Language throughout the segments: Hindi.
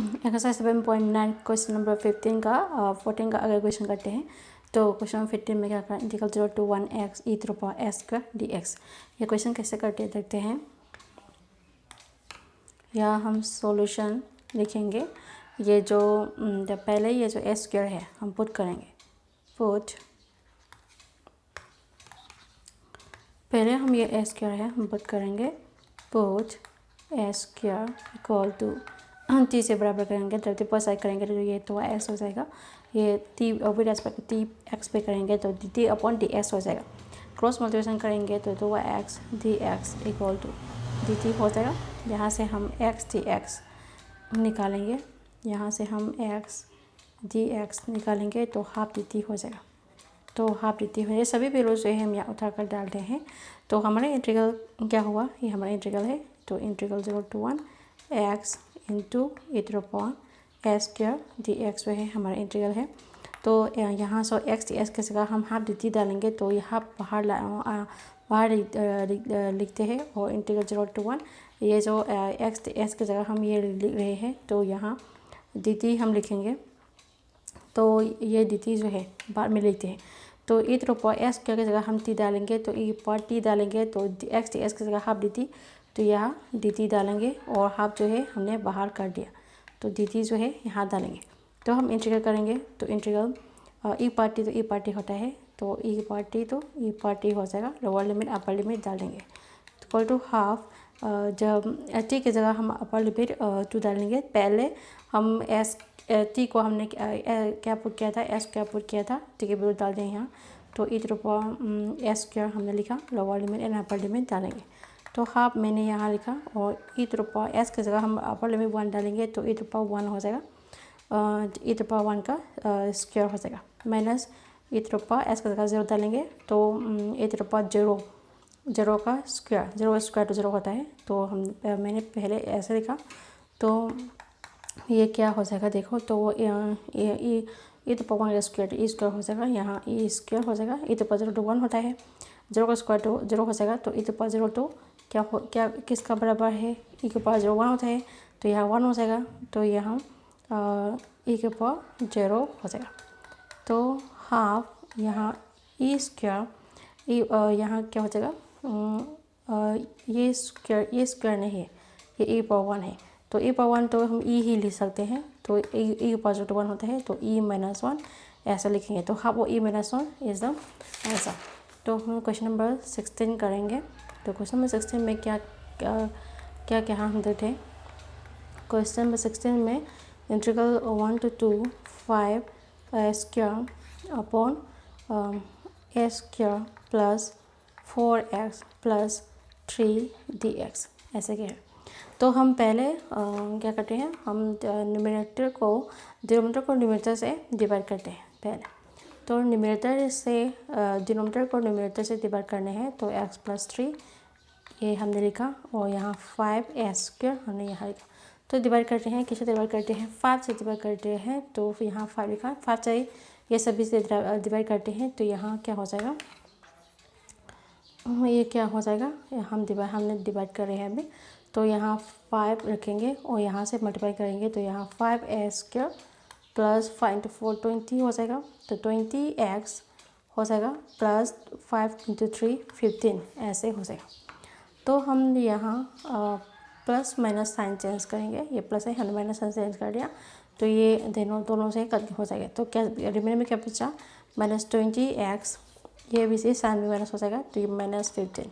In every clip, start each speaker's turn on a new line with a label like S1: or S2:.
S1: एक्सरसाइज 7.9 क्वेश्चन नंबर 15 का 14 का अगर क्वेश्चन करते हैं तो क्वेश्चन नंबर 15 में क्या करें, integral 0 to 1 x e to the power s square dx। ये क्वेश्चन कैसे करते हैं देखते हैं। या हम सॉल्यूशन लिखेंगे, ये जो पहले ये जो s स्क्वायर है हम पुट करेंगे, पहले हम ये s स्क्वायर है हम पुट करेंगे, put s square equal to t से बराबर करेंगे, जब टी पर साइड करेंगे तो ये तो s हो जाएगा, ये t with respect to t x पे करेंगे तो dt अपॉन ds हो जाएगा। क्रॉस मल्टीप्लिकेशन करेंगे तो 2x dx equal to dt हो जाएगा। यहाँ से हम x dx निकालेंगे, यहाँ से हम x dx निकालेंगे तो हाफ dt हो जाएगा। तो हाफ dt हो जाए, सभी वैल्यूज जो है हम यहाँ उठा कर डालते हैं तो हमारा इंटीग्रल क्या हुआ, ये हमारा इंटीग्रल है। तो integral 0 to 1 x into e to the power s square dx जो है हमारा इंटीग्रल है। तो यहाँ सो x dx की जगह हम हाफ dt डालेंगे तो यहाँ बाहर लिखते हैं, और इंटीग्रल 0 to 1 ये जो x dx की जगह हम ये लिख रहे हैं तो यहाँ dt हम लिखेंगे, तो ये dt जो है बाद में लिखते हैं। तो e to the power s square की जगह हम t डालेंगे तो e पर t डालेंगे तो x dx की जगह हाफ dt, तो यहाँ dt डालेंगे और हाफ जो है हमने बाहर कर दिया तो dt जो है यहाँ डालेंगे। तो हम इंटीग्रल करेंगे तो इंटीग्रल e पार्टी तो e पार्टी होता है, तो e पार्टी तो e पार्टी हो जाएगा, लोअर लिमिट अपर लिमिट डालेंगे तो इक्वल टू हाफ। जब t की जगह हम अपर लिमिट 2 डालेंगे, पहले हम s t को हमने क्या पुट किया था, s क्या पुट किया था, t के वैल्यू डाल दें यहाँ, तो e to the power s square हमने लिखा, lower limit and upper limit डालेंगे तो हाफ मैंने यहाँ लिखा, और e to the power s की जगह हम अपर लिमिट 1 डालेंगे तो e टू द पावर 1 हो जाएगा, e टू द पावर 1 का स्क्वायर हो जाएगा, minus e to the power s की जगह 0 डालेंगे तो e टू द पावर 0 का स्क्वायर, 0 स्क्वायर तो 0 होता है, तो मैंने पहले ऐसे लिखा तो ये क्या हो जाएगा देखो, तो e टू पावर 1 का स्क्वायर e स्क्वायर हो जाएगा, यहाँ e स्क्वायर हो जाएगा, e टू पावर 0 to 1 होता है, 0 का स्क्वायर तो 0 हो जाएगा, तो e टू पावर 0 तो क्या किसका बराबर है, e के पावर 0 1 होता है तो यहाँ 1 हो जाएगा, तो यहाँ e के पावर 0 हो जाएगा। तो हाफ यहाँ e स्क्वायर यहाँ क्या हो जाएगा, ये स्क्वायर नहीं है, ये e पावर 1 है, तो e पावर 1 तो हम e ही लिख सकते हैं, तो e पावर 0 to 1 होता है तो e माइनस 1 ऐसा लिखेंगे, तो हाफ वो e minus 1 is the answer. तो हम क्वेश्चन नंबर 16 करेंगे। तो क्वेश्चन नंबर 16 में क्या हम देखते हैं। क्वेश्चन नंबर 16 में integral 1 to 2 5 square upon s square plus 4x plus 3 dx ऐसे क्या है। तो हम पहले क्या करते हैं, हम न्यूमरेटर को न्यूमरेटर से डिवाइड करते हैं पहले। तो न्यूमरेटर से डिनोमिनेटर को न्यूमरेटर से डिवाइड करने हैं, तो x प्लस 3 ये हमने लिखा, और यहाँ 5s स्क्वायर हमने यहाँ लिखा। तो डिवाइड करते हैं, किससे डिवाइड करते हैं, 5 से डिवाइड करते हैं, तो फिर यहाँ 5 लिखा, 5 से ये सभी से डिवाइड करते हैं, तो यहाँ क्या हो जाएगा, ये क्या हो जाएगा, हमने डिवाइड कर रहे हैं अभी, तो यहाँ 5 रखेंगे और यहाँ से मल्टीप्लाई करेंगे, तो यहाँ 5s स्क्वायर प्लस 5 इंटू 4 20 हो जाएगा, तो 20x हो जाएगा प्लस 5 इंटू 3 15 ऐसे हो जाएगा। तो हम यहाँ प्लस माइनस साइन चेंज करेंगे, ये प्लस है हमने माइनस साइन चेंज कर दिया, तो ये दोनों से कट हो जाएगा। तो क्या रिमेनिंग में क्या बचा, माइनस 20x, ये भी से साइन में माइनस हो जाएगा, तो ये माइनस 15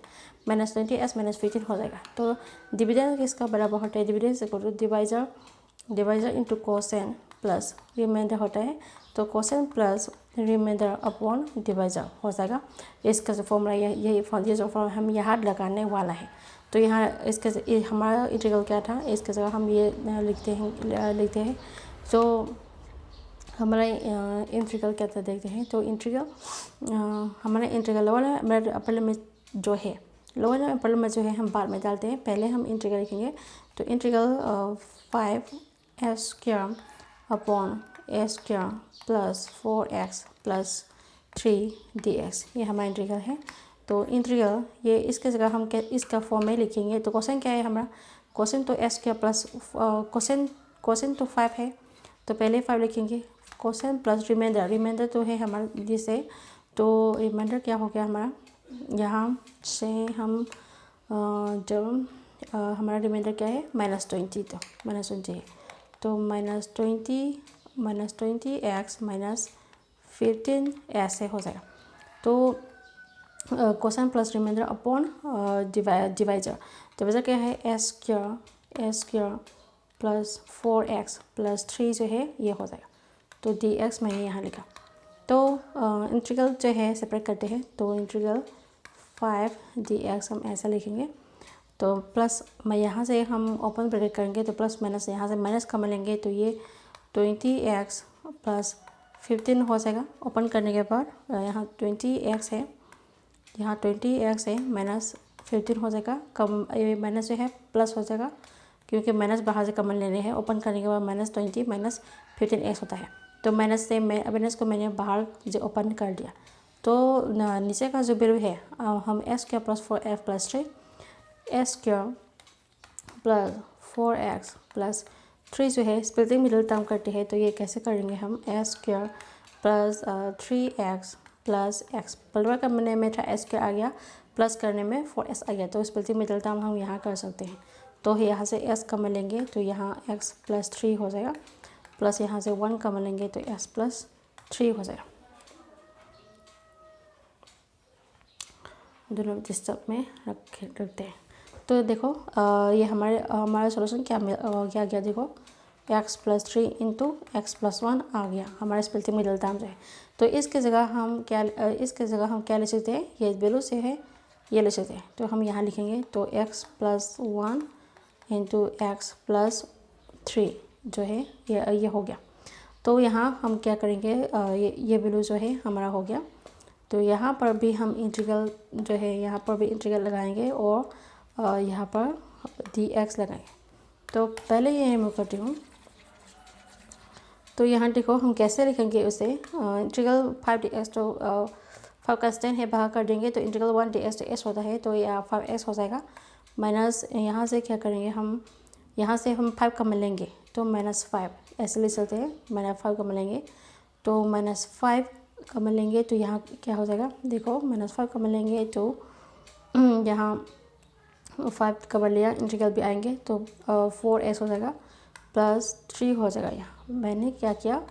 S1: माइनस 20s माइनस 15 हो जाएगा। तो डिविडेंड किसका बराबर होता है, डिविडेंड से डिवाइजर इंटू कोसेन प्लस रिमाइंडर होता है, तो कोसेन प्लस रिमाइंडर अपॉन डिवाइजर हो जाएगा। इसका जो फॉर्मूला ये जो फॉर्मूला हम यहाँ लगाने वाला है, तो यहाँ इसके हमारा इंटीग्रल क्या था, इसके जगह हम ये लिखते हैं। तो हमारा इंटीग्रल क्या था देखते हैं। तो इंटीग्रल हमारा इंटीग्रल लोअर अपर लिमिट जो है, लोअर अपर लिमिट जो है हम बाद में डालते हैं, पहले हम इंटीग्रल लिखेंगे। तो integral 5s square upon s square plus 4x plus 3 dx ये हमारा इंटीग्रल है। तो इंटीग्रल ये इसके जगह हम क्या इसका फॉर्म में लिखेंगे। तो क्वेश्चन क्या है हमारा, क्वेश्चन तो s square plus question quotient तो 5 है, तो पहले 5 लिखेंगे। कोसेंट प्लस रिमाइंडर तो है हमारा जिसे, तो रिमाइंडर क्या हो गया हमारा, यहाँ से हम जब हमारा रिमाइंडर क्या है -20, तो -20 है, तो -20 एक्स -15 ऐसे हो जाएगा। तो quotient plus remainder upon divisor क्या है S square plus 4x plus 3 जो है ये हो जाएगा। तो dx मैंने यहाँ लिखा। तो इंटीग्रल जो है सेपरेट करते हैं, तो इंटीग्रल 5 dx हम ऐसा लिखेंगे। तो प्लस मैं यहाँ से हम ओपन ब्रैकेट करेंगे तो प्लस माइनस, यहाँ से माइनस कॉमन लेंगे तो ये 20x प्लस 15 हो जाएगा। ओपन करने के बाद यहाँ 20x है, यहाँ 20x है, माइनस 15 हो जाएगा। कम ये माइनस जो है प्लस हो जाएगा क्योंकि माइनस बाहर से कॉमन लेने हैं। ओपन करने के बाद -20 माइनस 15x होता है। तो माइनस से माइनस को मैंने बाहर जो ओपन कर दिया, तो नीचे का जो वैल्यू है हम s square plus 4f plus 3 s square plus 4x plus 3 जो है स्प्लिटिंग मिडिल टर्म करते हैं। तो ये कैसे करेंगे हम, s square plus 3x plus x पलवा करने में था s स्क्वायर आ गया, प्लस करने में 4s आ गया, तो स्प्लिटिंग मिडिल टर्म हम यहाँ कर सकते हैं। तो यहाँ से s कॉमन लेंगे तो यहाँ x प्लस 3 हो जाएगा, प्लस यहाँ से 1 कॉमन लेंगे तो s प्लस 3 हो जाएगा। दोनों डिस्टर्ब में रखते हैं। तो देखो ये हमारा सॉल्यूशन क्या गया देखो, x plus 3 into X plus 1 आ गया हमारा स्प्लिटिंग मिडिल टर्म जो है। तो इसके जगह हम क्या ले सकते हैं, ये वैल्यू से है ये ले सकते हैं। तो हम यहाँ लिखेंगे तो x plus 1 into X plus 3 जो है ये हो गया। तो यहाँ हम क्या करेंगे, ये वैल्यू जो है हमारा हो गया। तो यहाँ पर भी हम इंटीग्रल जो है यहाँ पर भी इंटीग्रल लगाएंगे और यहाँ पर dx लगाएंगे। तो पहले ये रिमूव करती हूँ। तो यहाँ देखो हम कैसे लिखेंगे उसे, इंटीग्रल 5dx, तो 5 का स्टैंड है बाहर कर देंगे तो इंटीग्रल 1 dx होता है, तो यह 5x हो जाएगा। माइनस यहाँ से क्या करेंगे हम, यहाँ से हम 5 कॉमन लेंगे तो -5 ऐसे लिख सकते हैं, -5 कॉमन लेंगे तो -5 कॉमन लेंगे तो यहाँ क्या हो जाएगा देखो, -5 कॉमन लेंगे तो यहाँ 5 कॉमन लिया, इंटीग्रल भी आएंगे तो 4s हो जाएगा प्लस 3 हो जाएगा। यहाँ मैंने क्या किया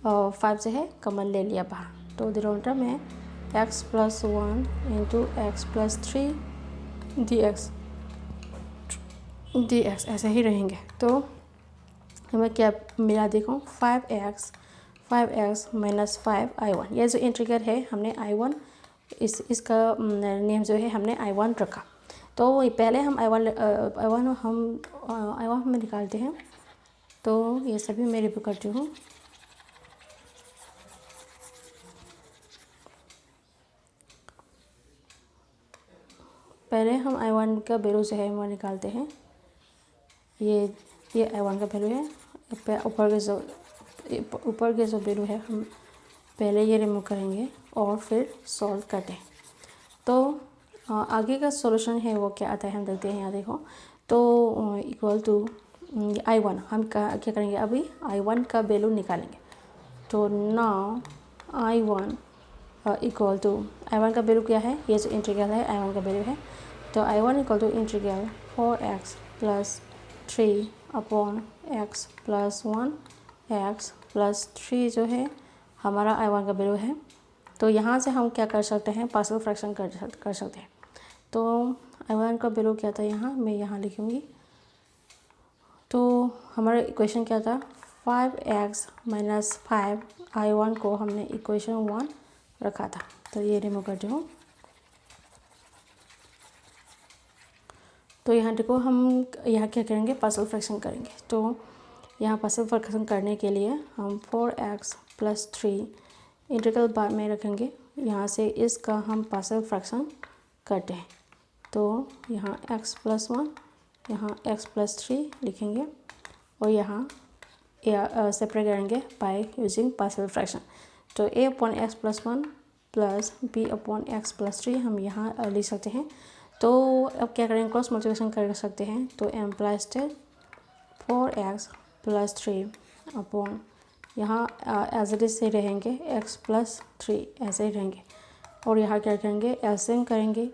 S1: 5 से है कॉमन ले लिया बाहर, तो डिनोमिनेटर में x plus 1 into X plus 3 dx ऐसे ही रहेंगे। तो हमें क्या मिला देखो 5x माइनस 5i1, ये जो इंटीग्रल है हमने i1 इसका नेम जो है हमने i1 रखा। तो पहले हम i1 हम निकालते हैं। तो ये सभी मैं रिव्यू करती हूँ। पहले हम i1 का वैल्यू जो है वो निकालते हैं। ये i1 का वैल्यू है, ऊपर के जो वैल्यू है हम पहले ये रिमूव करेंगे और फिर सॉल्व करते हैं। तो आगे का सॉल्यूशन है वो क्या आता है हम देखते हैं। यहाँ देखो तो इक्वल टू i1 हम क्या करेंगे, अभी i1 का वैल्यू निकालेंगे। तो now i1 equal to i1 का वैल्यू क्या है, ये जो इंटीग्रल है i1 का वैल्यू है। तो i1 equal to integral 4x plus 3 upon x plus 1 x plus 3 जो है हमारा i1 का वैल्यू है। तो यहाँ से हम क्या कर सकते हैं, पार्शियल फ्रैक्शन कर सकते हैं। तो i1 का वैल्यू क्या था, यहाँ मैं यहाँ लिखूँगी। तो हमारा इक्वेशन क्या था, 5x माइनस 5 i1 को हमने इक्वेशन 1 रखा था। तो ये रिमूव करती हूँ। तो यहाँ देखो हम यहाँ क्या करेंगे, पार्शियल फ्रैक्शन करेंगे। तो यहाँ पार्शियल फ्रैक्शन करने के लिए हम 4x प्लस 3 इंटीग्रल बाद में रखेंगे। यहाँ से इसका हम पार्शियल फ्रैक्शन करते हैं। तो यहाँ x प्लस 1 यहाँ x प्लस 3 लिखेंगे और यहाँ सेपरेट करेंगे बाय यूजिंग पार्शियल फ्रैक्शन। तो a upon x plus 1 plus b upon x plus 3 हम यहाँ लिख सकते हैं। तो अब क्या करेंगे, क्रॉस मल्टीप्लिकेशन कर सकते हैं। तो m plus 4x plus 3 upon यहाँ एज इट इज से रहेंगे x प्लस 3 ऐसे ही रहेंगे। और यहाँ क्या करेंगे, एलसीएम करेंगे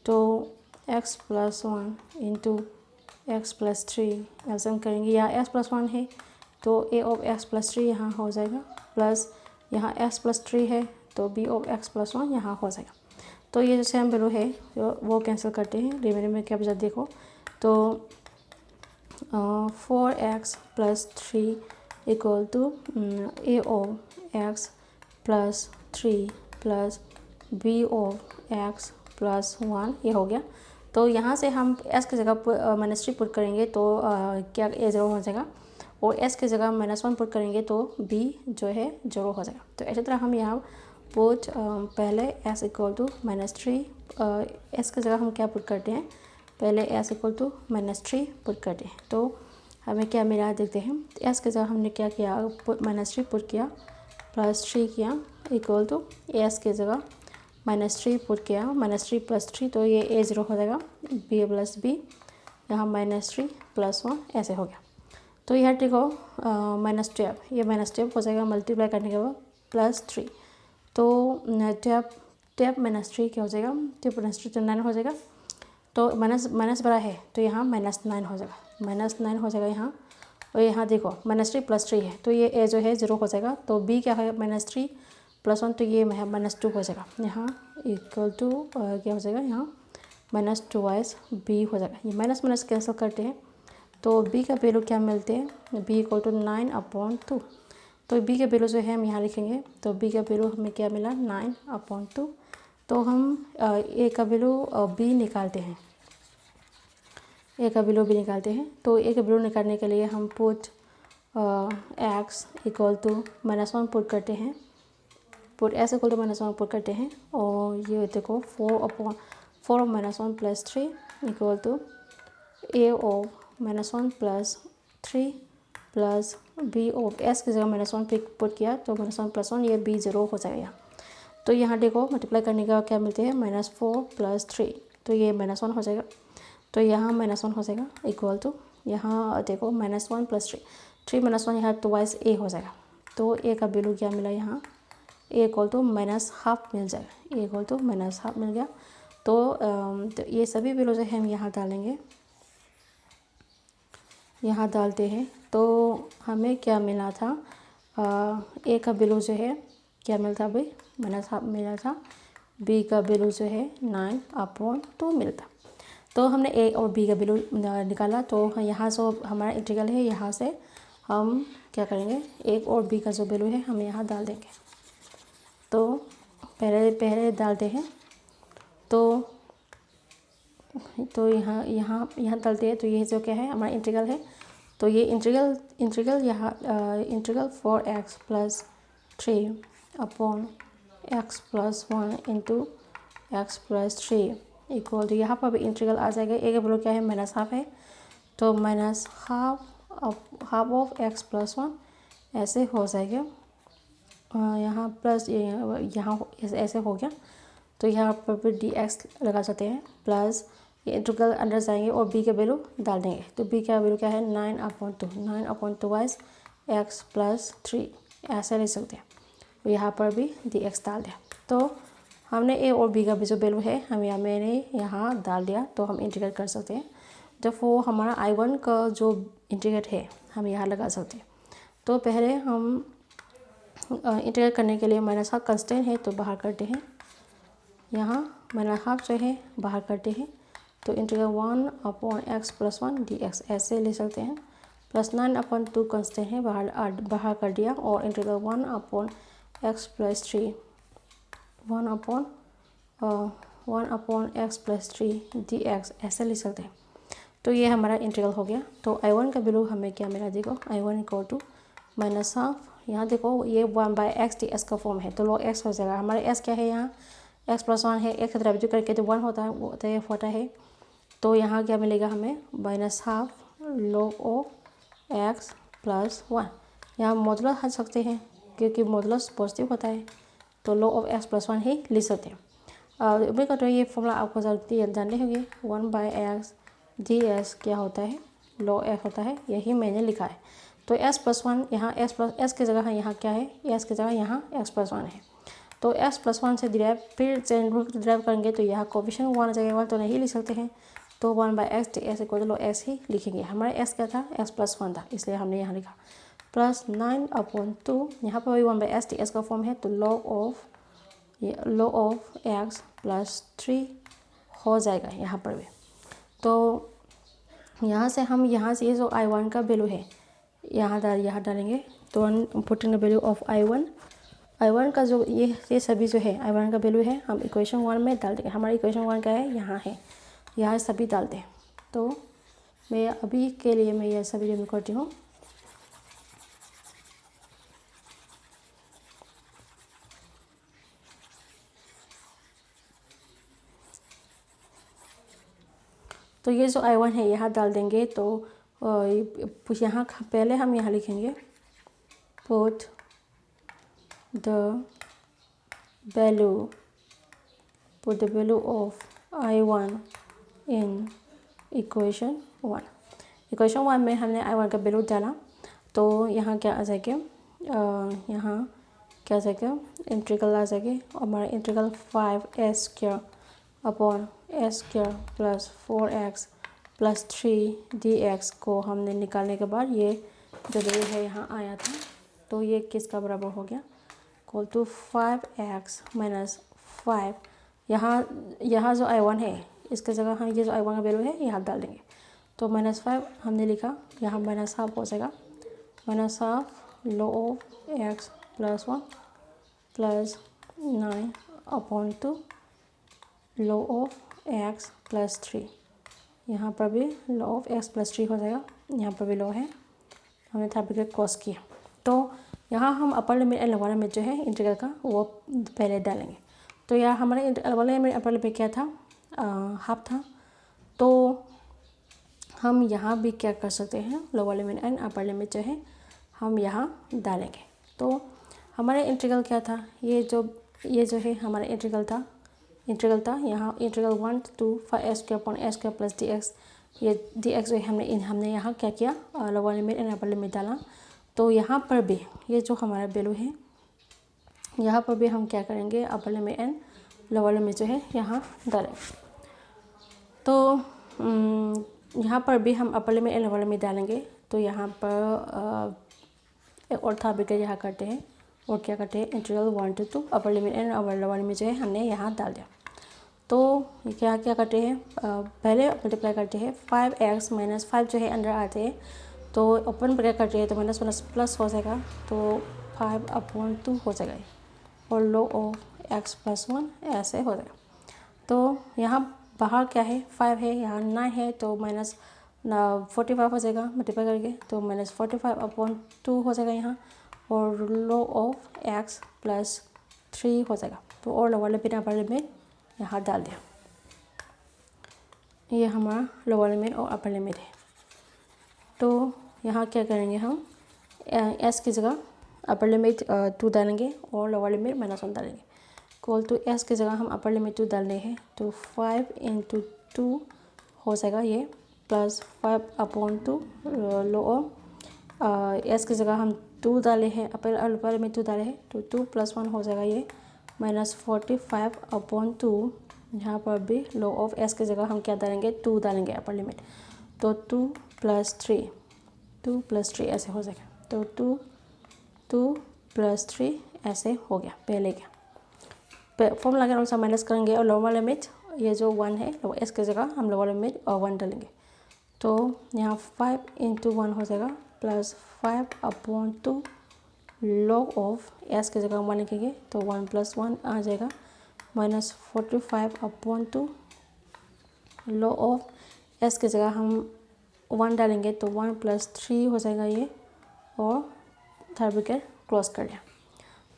S1: तो x plus 1 into X plus 3 LCM करेंगे। यहाँ x प्लस 1 है तो a ऑफ x प्लस 3 यहाँ हो जाएगा, प्लस यहाँ x प्लस 3 है तो b ऑफ x प्लस 1 यहाँ हो जाएगा। तो ये जो सेम वैल्यू है वो कैंसिल करते हैं, रिमेनिंग में क्या बचा देखो तो 4x plus 3 equal to a of x plus 3 plus b of x plus 1 ये हो गया। तो यहाँ से हम s की जगह -3 पुट करेंगे तो क्या a 0 हो जाएगा, और s की जगह -1 पुट करेंगे तो b जो है 0 हो जाएगा। तो इसी तरह हम यहाँ पुट पहले s इक्वल टू -3, s की जगह हम क्या पुट करते हैं, पहले s इक्वल टू -3 पुट करते हैं तो हमें क्या मिला देखते हैं। s की जगह हमने क्या किया, -3 पुट किया, प्लस 3 किया इक्वल टू s की जगह -3 पुट किया, -3 प्लस 3 तो ये a 0 हो जाएगा, b प्लस b यहाँ -3 प्लस 1 ऐसे हो गया। तो यह देखो -12 ये -12 हो जाएगा मल्टीप्लाई करने के बाद प्लस 3 तो 12 -3 क्या हो जाएगा, 12 तो 9 हो जाएगा। तो माइनस बड़ा है तो यहाँ -9 हो जाएगा, -9 हो जाएगा यहाँ। और यहाँ देखो -3 प्लस 3 है तो ये a जो है 0 हो जाएगा। तो b क्या है -3 प्लस 1 तो ये -2 हो जाएगा, यहाँ इक्वल टू क्या हो जाएगा, यहाँ -2 b हो जाएगा। ये माइनस माइनस कैंसिल करते हैं तो b का वैल्यू क्या मिलते हैं, b इक्वल टू 9/2। तो b का वैल्यू जो है हम यहाँ लिखेंगे तो b का वैल्यू हमें क्या मिला 9/2। तो हम a का वैल्यू b निकालते हैं, a का वैल्यू b निकालते हैं। तो a का वैल्यू निकालने के लिए हम put x equal to -1 put करते हैं, put s equal to -1 put करते हैं। और ये देखो 4 of -1 plus 3 equal to a of -1 plus 3 plus b of s की जगह -1 पुट किया तो -1 प्लस 1 ये b 0 हो जाएगा। तो यहाँ देखो मल्टीप्लाई करने का क्या मिलते हैं, -4 प्लस 3 तो ये -1 हो जाएगा। तो यहाँ -1 हो जाएगा इक्वल टू यहाँ देखो -1 प्लस 3 -1 यहाँ ट्वाइस a हो जाएगा। तो a का वैल्यू क्या मिला, यहाँ a इक्वल टू -12 मिल जाएगा, a इक्वल टू -12 मिल गया। तो ये सभी वैल्यू जो है हम यहाँ डालेंगे, यहाँ डालते हैं तो हमें क्या मिला था, a का वैल्यू जो है क्या मिलता भाई -12 मिला था, b का वैल्यू जो है 9/2 मिलता। तो हमने a और b का वैल्यू निकाला। तो यहाँ जो हमारा इंटीग्रल है यहाँ से हम क्या करेंगे, a और b का जो वैल्यू है हम यहाँ डाल देंगे। तो पहले डालते हैं तो यहाँ डालते हैं। तो ये जो क्या है हमारा इंटीग्रल है, तो ये इंटीग्रल यहाँ integral 4x plus 3 upon x plus 1 into X plus 3 equal to यहाँ पर भी इंटीग्रल आ जाएगा। a का वैल्यू क्या है -12 है तो हाफ ऑफ x प्लस 1 ऐसे हो जाएगा। यहाँ प्लस यहाँ ऐसे हो गया तो यहाँ पर भी dx लगा सकते हैं, प्लस ये इंटीग्रल अंदर जाएंगे और b का वैल्यू डाल देंगे। तो b का वैल्यू क्या है 9/2 वाइज x प्लस 3 ऐसे ले सकते हैं। और यहाँ पर भी dx डाल दिया। तो हमने a और b का भी जो वैल्यू है मैंने यहाँ डाल दिया तो हम इंटीग्रेट कर सकते हैं। जब वो हमारा I1 का जो इंटीग्रेट है हम यहाँ लगा सकते हैं। तो पहले हम इंटीग्रेट करने के लिए -12 कंस्टेंट है तो बाहर करते हैं, यहाँ -12 जो है बाहर करते हैं। तो इंटीग्रल 1/x प्लस 1 dx ऐसे ले सकते हैं, प्लस 9/2 कंस्टेंट है बाहर कर दिया। और integral 1/x plus 3 1/x plus 3 dx ऐसे ले सकते हैं। तो ये हमारा इंटीग्रल हो गया। तो I1 का वैल्यू हमें क्या मिला देखो, I1 इक्वल टू -12 यहाँ देखो ये 1/x dx का फॉर्म है तो log x हो जाएगा। हमारे s क्या है यहाँ x प्लस 1 है, x डेरिवेटिव करके तो 1 होता है। तो यहाँ क्या मिलेगा हमें -12 log ऑफ x प्लस 1। यहाँ मॉडुलस हट सकते हैं क्योंकि मॉडुलस पॉजिटिव होता है तो log ऑफ x प्लस 1 ही ले सकते हैं। उम्मीद करते हैं ये फॉर्मूला आपको जानते होंगे। 1/x ds क्या होता है, log x होता है, यही मैंने लिखा है। तो s+1 यहाँ s की जगह यहाँ क्या है, s की जगह यहाँ x+1 है। तो s+1 से डिराइव फिर चेन रूल डिराइव करेंगे तो यहाँ कोफिशिएंट 1 जगह 1 तो नहीं लिख सकते हैं, तो 1/x ds equal to x ही लिखेंगे। हमारा s क्या था, x+1 था, इसलिए हमने यहाँ लिखा प्लस 9/2। यहाँ पर वही 1/x ds का फॉर्म है, तो log ऑफ x प्लस 3 हो जाएगा यहाँ पर भी। तो यहाँ से हम यहाँ से ये जो I1 का वैल्यू है यहाँ डालेंगे, तो putting the value of I1 का जो ये सभी जो है I1 का वैल्यू है हम इक्वेशन 1 में डाल देंगे। हमारा इक्वेशन 1 क्या है, यहाँ है, यहाँ सभी डालते हैं। तो मैं अभी के लिए मैं ये सभी रिमूव करती हूँ। तो ये जो I1 है यहाँ डाल देंगे, तो यहाँ पहले हम यहाँ लिखेंगे put the value of I1 in equation 1। Equation 1 में हमने I1 का वैल्यू डाला, तो यहाँ क्या आ जाएगा, यहाँ क्या आ जाएगा, इंटीग्रल आ जाएगा। और हमारा integral 5s² upon s² plus 4x plus 3 dx को हमने निकालने के बाद ये जो वैल्यू है यहाँ आया था, तो ये किसका बराबर हो गया, इक्वल टू 5x माइनस 5। यहाँ जो I1 है इसके जगह हम ये जो I1 का वैल्यू है यहाँ डाल देंगे, तो -5 हमने लिखा, यहाँ -हाफ हो जाएगा, -half log of x plus 1 plus 9/2 log of x plus 3। यहाँ पर भी log ऑफ x प्लस 3 हो जाएगा, यहाँ पर भी log है, हमने था ब्रैकेट क्रॉस किया। तो यहाँ हम upper limit and lower limit जो है इंटीग्रल का वो पहले डालेंगे। तो यहाँ हमारे लोअर लिमिट अपर लिमिट क्या था, हाफ था। तो हम यहाँ भी क्या कर सकते हैं, lower limit and upper limit जो है हम यहाँ डालेंगे। तो हमारे इंटीग्रल क्या था, ये जो है हमारा इंटीग्रल था यहाँ integral 1 to 5s² upon s² plus dx। ये dx जो है हमने यहाँ क्या किया, lower limit and upper limit डाला। तो यहाँ पर भी ये जो हमारा वैल्यू है यहाँ पर भी हम क्या करेंगे, upper limit and lower limit जो है यहाँ डालेंगे। तो यहाँ पर भी हम upper limit and lower limit डालेंगे। तो यहाँ पर एक और था ब्रैकेट यहाँ करते हैं, और क्या करते हैं, integral 1 to 2 upper limit and lower limit जो है हमने यहाँ डाल दिया। तो क्या करते हैं, पहले मल्टीप्लाई करते हैं, 5x माइनस 5 जो है अंदर आते हैं, तो ओपन ब्रैकेट करते हैं, तो माइनस प्लस हो जाएगा, तो 5/2 हो जाएगा, और log ऑफ x प्लस 1 ऐसे हो जाएगा। तो यहाँ बाहर क्या है, 5 है, यहाँ 9 है, तो माइनस 45 हो जाएगा मल्टीप्लाई करके, तो -45/2 हो जाएगा यहाँ, और log ऑफ x प्लस 3 हो जाएगा। तो और लोअर लिमिट अपर लिमिट यहाँ डाल दिया। ये हमारा लोअर लिमिट और अपर लिमिट है। तो यहाँ क्या करेंगे, हम s की जगह अपर लिमिट 2 डालेंगे और लोअर लिमिट -1 डालेंगे। इक्वल टू s की जगह हम अपर लिमिट 2 डाल रहे हैं, तो 5 × 2 हो जाएगा ये, प्लस 5/2 log ऑफ s की जगह हम 2 डाले हैं, अपर लिमिट 2 डाले हैं, तो 2 + 1 हो जाएगा ये, -45/2। यहाँ पर भी log ऑफ s की जगह हम क्या डालेंगे, 2 डालेंगे अपर लिमिट, तो 2 + 3 ऐसे हो जाएगा। तो 2 + 3 ऐसे हो गया पहले क्या। फॉर्मूला के अनुसार माइनस करेंगे, और लोअर लिमिट ये जो 1 है, s की जगह हम लोअर लिमिट 1 डालेंगे। तो यहाँ 5 × 1 हो जाएगा, प्लस 5/2 log ऑफ s की जगह 1 लिखेंगे, तो 1 + 1 आ जाएगा, -45/2 log ऑफ s की जगह हम 1 डालेंगे, तो 1 + 3 हो जाएगा ये, और थर्ड ब्रैकेट क्लोज कर लिया।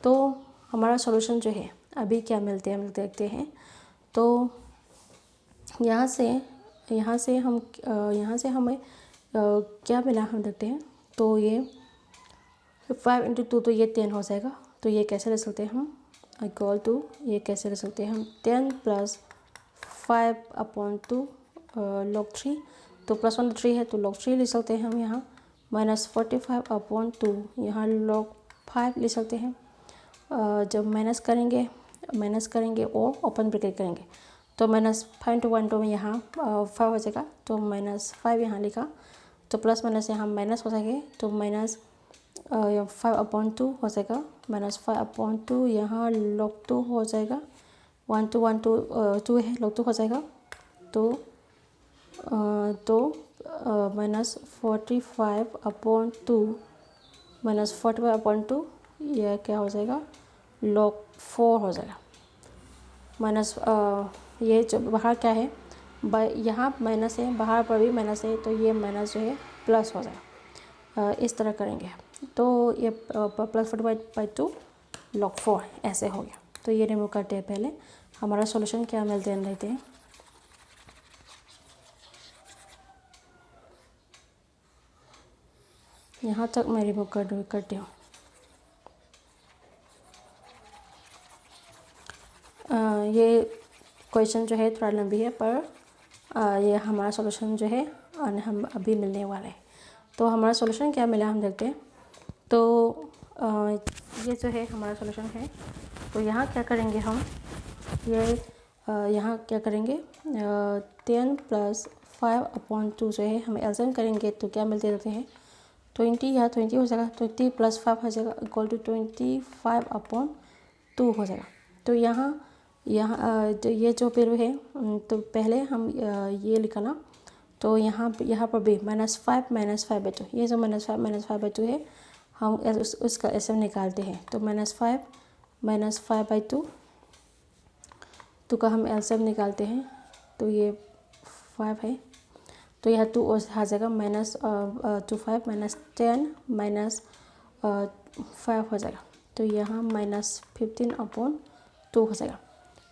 S1: तो हमारा सॉल्यूशन जो है अभी क्या मिलते हैं हम देखते हैं। तो यहाँ से हमें क्या मिला हम देखते हैं। तो ये 5 × 2 तो ये 10 हो जाएगा, तो ये कैसे ले सकते हैं हम, इक्वल टू ये कैसे ले सकते हैं हम, 10 + 5/2 log 3, तो +1 3 है, तो log 3 ले सकते हैं हम यहाँ, -45/2 यहाँ log 5 ले सकते हैं। जब माइनस करेंगे और ओपन ब्रैकेट करेंगे तो -5 में यहाँ 5 हो जाएगा, तो -5 यहाँ लिखा, तो प्लस माइनस यहाँ माइनस हो जाएंगे, तो -5/2 हो जाएगा, -5/2 यहाँ log 2 हो जाएगा, 1 2 1 2 2 है, log 2 हो जाएगा, तो -45/2 यह क्या हो जाएगा, log 4 हो जाएगा। माइनस ये जो बाहर क्या है, यहाँ माइनस है, बाहर पर भी माइनस है, तो ये माइनस जो है प्लस हो जाएगा। इस तरह करेंगे तो ये +45/2 log 4 ऐसे हो गया। तो ये रिमूव करते हैं, पहले हमारा सॉल्यूशन क्या मिलते हैं देखते हैं। यहाँ तक मैं रिमूव करती हूँ। ये क्वेश्चन जो है थोड़ा लंबी है, पर ये हमारा सॉल्यूशन जो है हम अभी मिलने वाला है। तो हमारा सॉल्यूशन क्या मिला हम देखते हैं। तो ये जो है हमारा सॉल्यूशन है। तो यहाँ क्या करेंगे हम, यहाँ क्या करेंगे, 10 + 5/2 जो है हम एलसीएम करेंगे तो क्या मिलते रहते हैं, 20, यहाँ 20 हो जाएगा, 20 + 5 हो जाएगा इक्वल टू 25/2 हो जाएगा। तो यहाँ तो ये जो वैल्यू है, तो पहले हम ये निकाला, तो यहाँ पर भी -5/2, ये जो -5/2 है, हम उसका एलसीएम निकालते हैं। तो -5/2 का हम एलसीएम निकालते हैं, तो ये 5 है, तो यह 2 आ जाएगा, -25 -10 -5 हो जाएगा, तो यहाँ -15/2 हो जाएगा।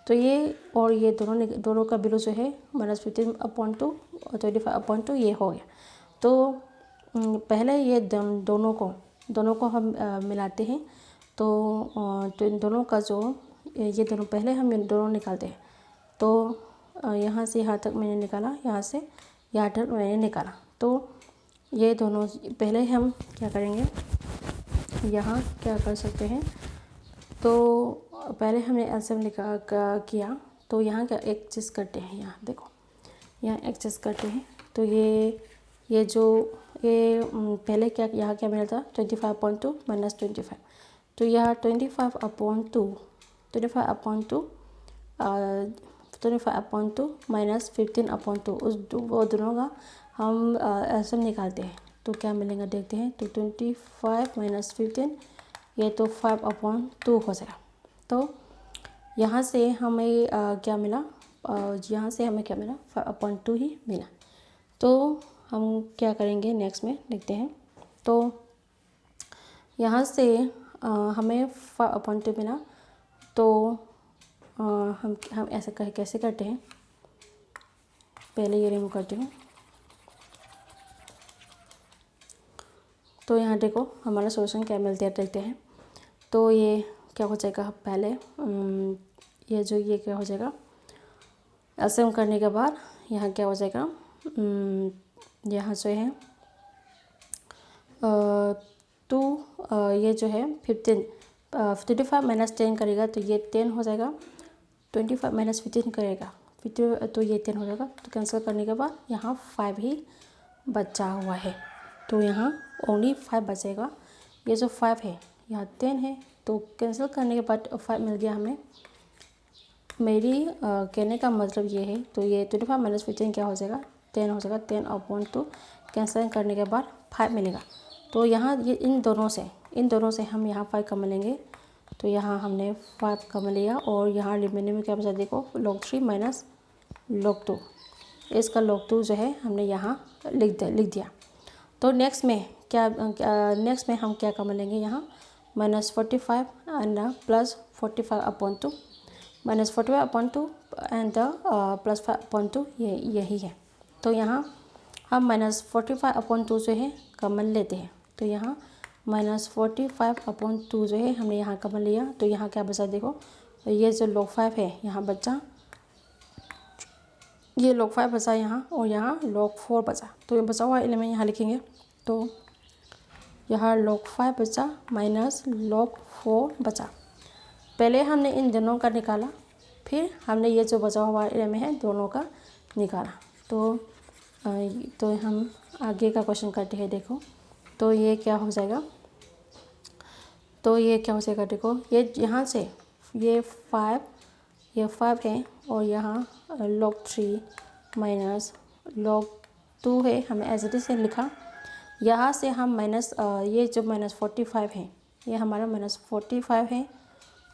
S1: तो ये और ये दोनों का वैल्यू जो है -15/2 और 25/2 ये हो गया। तो पहले ये दोनों को हम मिलाते हैं, तो इन दोनों का जो ये दोनों पहले हम दोनों निकालते हैं। तो यहाँ से यहाँ तक मैंने निकाला, यहाँ से यहाँ तक मैंने निकाला। तो ये दोनों पहले हम क्या करेंगे, यहाँ क्या कर सकते हैं, तो पहले हमने एलसीएम किया, तो यहाँ क्या एक चीज़ करते हैं, यहाँ देखो, यहाँ एक चीज़ करते हैं। तो ये पहले क्या, यहाँ क्या मिला था, 25/2 - 25, तो यहाँ 25/2 -15/2 वो दोनों का हम एलसीएम निकालते हैं, तो क्या मिलेगा देखते हैं। तो 25 - 15 ये तो 5/2 हो जाएगा। तो यहाँ से हमें क्या मिला, यहाँ से हमें क्या मिला, 5/2 ही मिला। तो हम क्या करेंगे नेक्स्ट में देखते हैं। तो यहाँ से हमें 5/2 मिला, तो हम ऐसा कैसे करते हैं, पहले ये रिमूव करती हूँ। तो यहाँ देखो हमारा सॉल्यूशन क्या मिलता है देखते हैं। तो ये क्या हो जाएगा, पहले ये क्या हो जाएगा, एलसीएम करने के बाद यहाँ क्या हो जाएगा, यहाँ जो है 2 ये जो है 55 - 10 करेगा, तो ये 10 हो जाएगा, 25 - 15 करेगा, तो ये 10 हो जाएगा। तो कैंसिल करने के बाद यहाँ 5 ही बचा हुआ है, तो यहाँ ओनली 5 बचेगा। ये जो 5 है, यहाँ 10 है, तो कैंसिल करने के बाद 5 मिल गया हमें। मेरी कहने का मतलब ये है, तो ये 25 - 15 क्या हो जाएगा, 10 हो जाएगा, 10/2 कैंसिल करने के बाद 5 मिलेगा। तो यहाँ ये इन दोनों से हम यहाँ 5 कम लेंगे, तो यहाँ हमने 5 कम लिया, और यहाँ रिमेनिंग में क्या बचा देखो, log 3 - log 2, इसका log 2 जो है हमने यहाँ लिख दिया। तो नेक्स्ट में हम क्या कम लेंगे, यहाँ -45 एंड +45/2 -45/2 एंड +5/2 यही है। तो यहाँ हम -45/2 जो है कॉमन लेते हैं, तो यहाँ -45/2 जो है हमने यहाँ कॉमन लिया, तो यहाँ क्या बचा देखो, ये जो log 5 है यहाँ बचा, ये log 5 बचा यहाँ, और यहाँ log 4 बचा, तो ये बचा हुआ एलिमेंट यहाँ लिखेंगे। तो यहाँ log 5 बचा माइनस log 4 बचा। पहले हमने इन दोनों का निकाला, फिर हमने ये जो बचा हुआ एरिया में है दोनों का निकाला। तो हम आगे का क्वेश्चन करते हैं। देखो तो ये क्या हो जाएगा, देखो ये यहाँ से ये 5 है और यहाँ log 3 माइनस log 2 है, हमने एज इट इज से लिखा। यहाँ से हम माइनस ये जो -45 है, ये हमारा -45 है।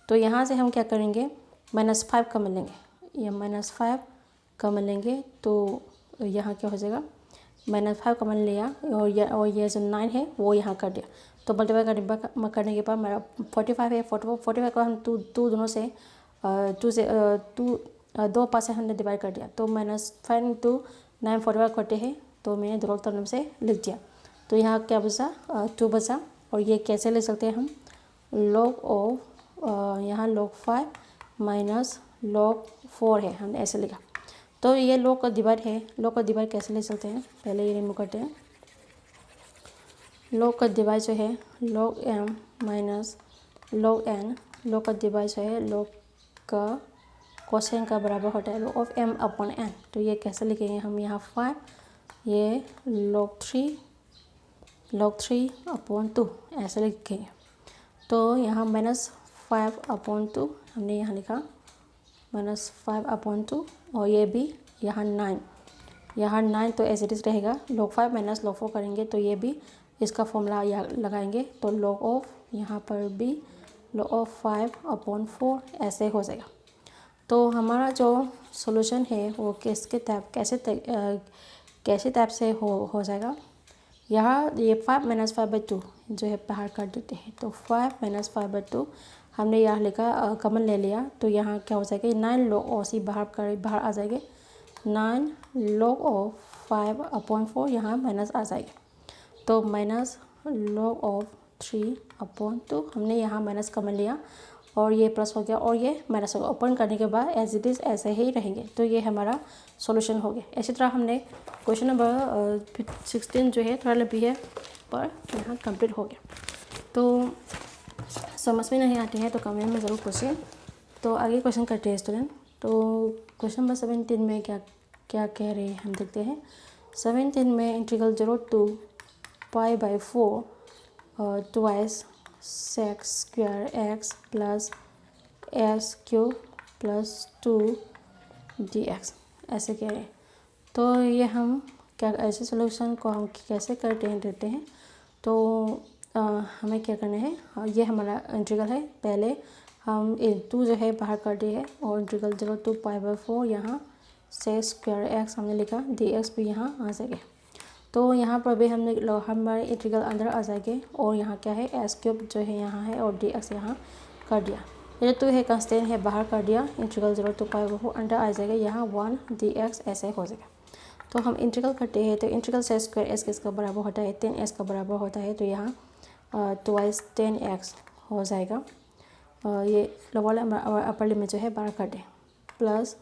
S1: तो यहाँ से हम क्या करेंगे, -5 कॉमन लेंगे, ये -5 कॉमन लेंगे। तो यहाँ क्या हो जाएगा, -5 कॉमन लिया और ये जो 9 है वो यहाँ कर दिया। तो मल्टीप्लाई करने के बाद मेरा 45 है। 45 को हम टू दोनों से दो पास से हमने डिवाइड कर दिया। तो -5 × 9 45 करते हैं, तो मैंने दोनों तरफ से लिख दिया। तो यहाँ क्या बचा, 2 बचा। और ये कैसे ले सकते हैं हम, log ऑफ यहाँ log 5 माइनस log 4 है, हमने ऐसे लिखा। तो ये log का डिवाइड है, log का डिवाइड कैसे ले सकते हैं, पहले ये रिमूव करते हैं। log का डिवाइड जो है log m minus log n, log का डिवाइड जो है log का कोसेन का बराबर होता है log of m upon n। तो ये कैसे लिखेंगे हम, यहाँ 5, ये log 3 अपॉन 2 ऐसे लिखेंगे। तो यहाँ -5/2 हमने यहाँ लिखा, -5/2 और ये भी यहाँ 9 तो एज इट इज रहेगा। log 5 माइनस log 4 करेंगे तो ये भी इसका फॉर्मूला लगाएंगे। तो log ऑफ यहाँ पर भी log ऑफ 5/4 ऐसे हो जाएगा। तो हमारा जो सॉल्यूशन है वो कैसे टाइप से हो जाएगा। यहाँ ये 5 - 5/2 जो है बाहर कर देते हैं। तो 5 - 5/2 हमने यहाँ लिखा, कॉमन ले लिया। तो यहाँ क्या हो जाएगा, 9 log ऑफ बाहर आ जाएंगे, 9 log ऑफ 5/4 यहाँ माइनस आ जाएगा। तो माइनस log ऑफ 3/2 हमने यहाँ माइनस कॉमन लिया और ये प्लस हो गया और ये माइनस हो गया। ओपन करने के बाद एज इट इज़ ऐसे ही रहेंगे। तो ये हमारा सॉल्यूशन हो गया। इसी तरह हमने क्वेश्चन नंबर 16 जो है थोड़ा लंबी है पर यहाँ कंप्लीट हो गया। तो समझ में नहीं आती है तो कमेंट में ज़रूर पूछिए। तो आगे क्वेश्चन करते हैं स्टूडेंट। तो क्वेश्चन नंबर 17 में क्या कह रहे हैं हम देखते हैं। 17 में integral 0 to π/4 twice sec square x plus x³ plus 2 dx ऐसे कह रहे हैं। तो ये हम ऐसे सॉल्यूशन को हम कैसे करते हैं देते हैं। तो हमें क्या करना है, ये हमारा इंटीग्रल है। पहले हम 2 जो है बाहर कर दिए है और इंटीग्रल 0 to π/4 यहाँ sec square x हमने लिखा, dx भी यहाँ आ जाएगा। तो यहाँ पर भी हमारे इंटीग्रल अंदर आ जाएंगे और यहाँ क्या है, s³ जो है यहाँ है और dx यहाँ कर दिया। ये तो है कंस्टेंट है, बाहर कर दिया। इंटीग्रल 0 to π/4 अंदर आ जाएगा, यहाँ 1 dx ऐसे हो जाएगा। तो हम इंटीग्रल करते हैं तो इंटीग्रल sec square x किसका बराबर होता है, 10x का बराबर होता है। तो यहाँ ट्वाइस 10x हो जाएगा। ये लोअर अपर लिमिट जो है बाहर कर दें, प्लस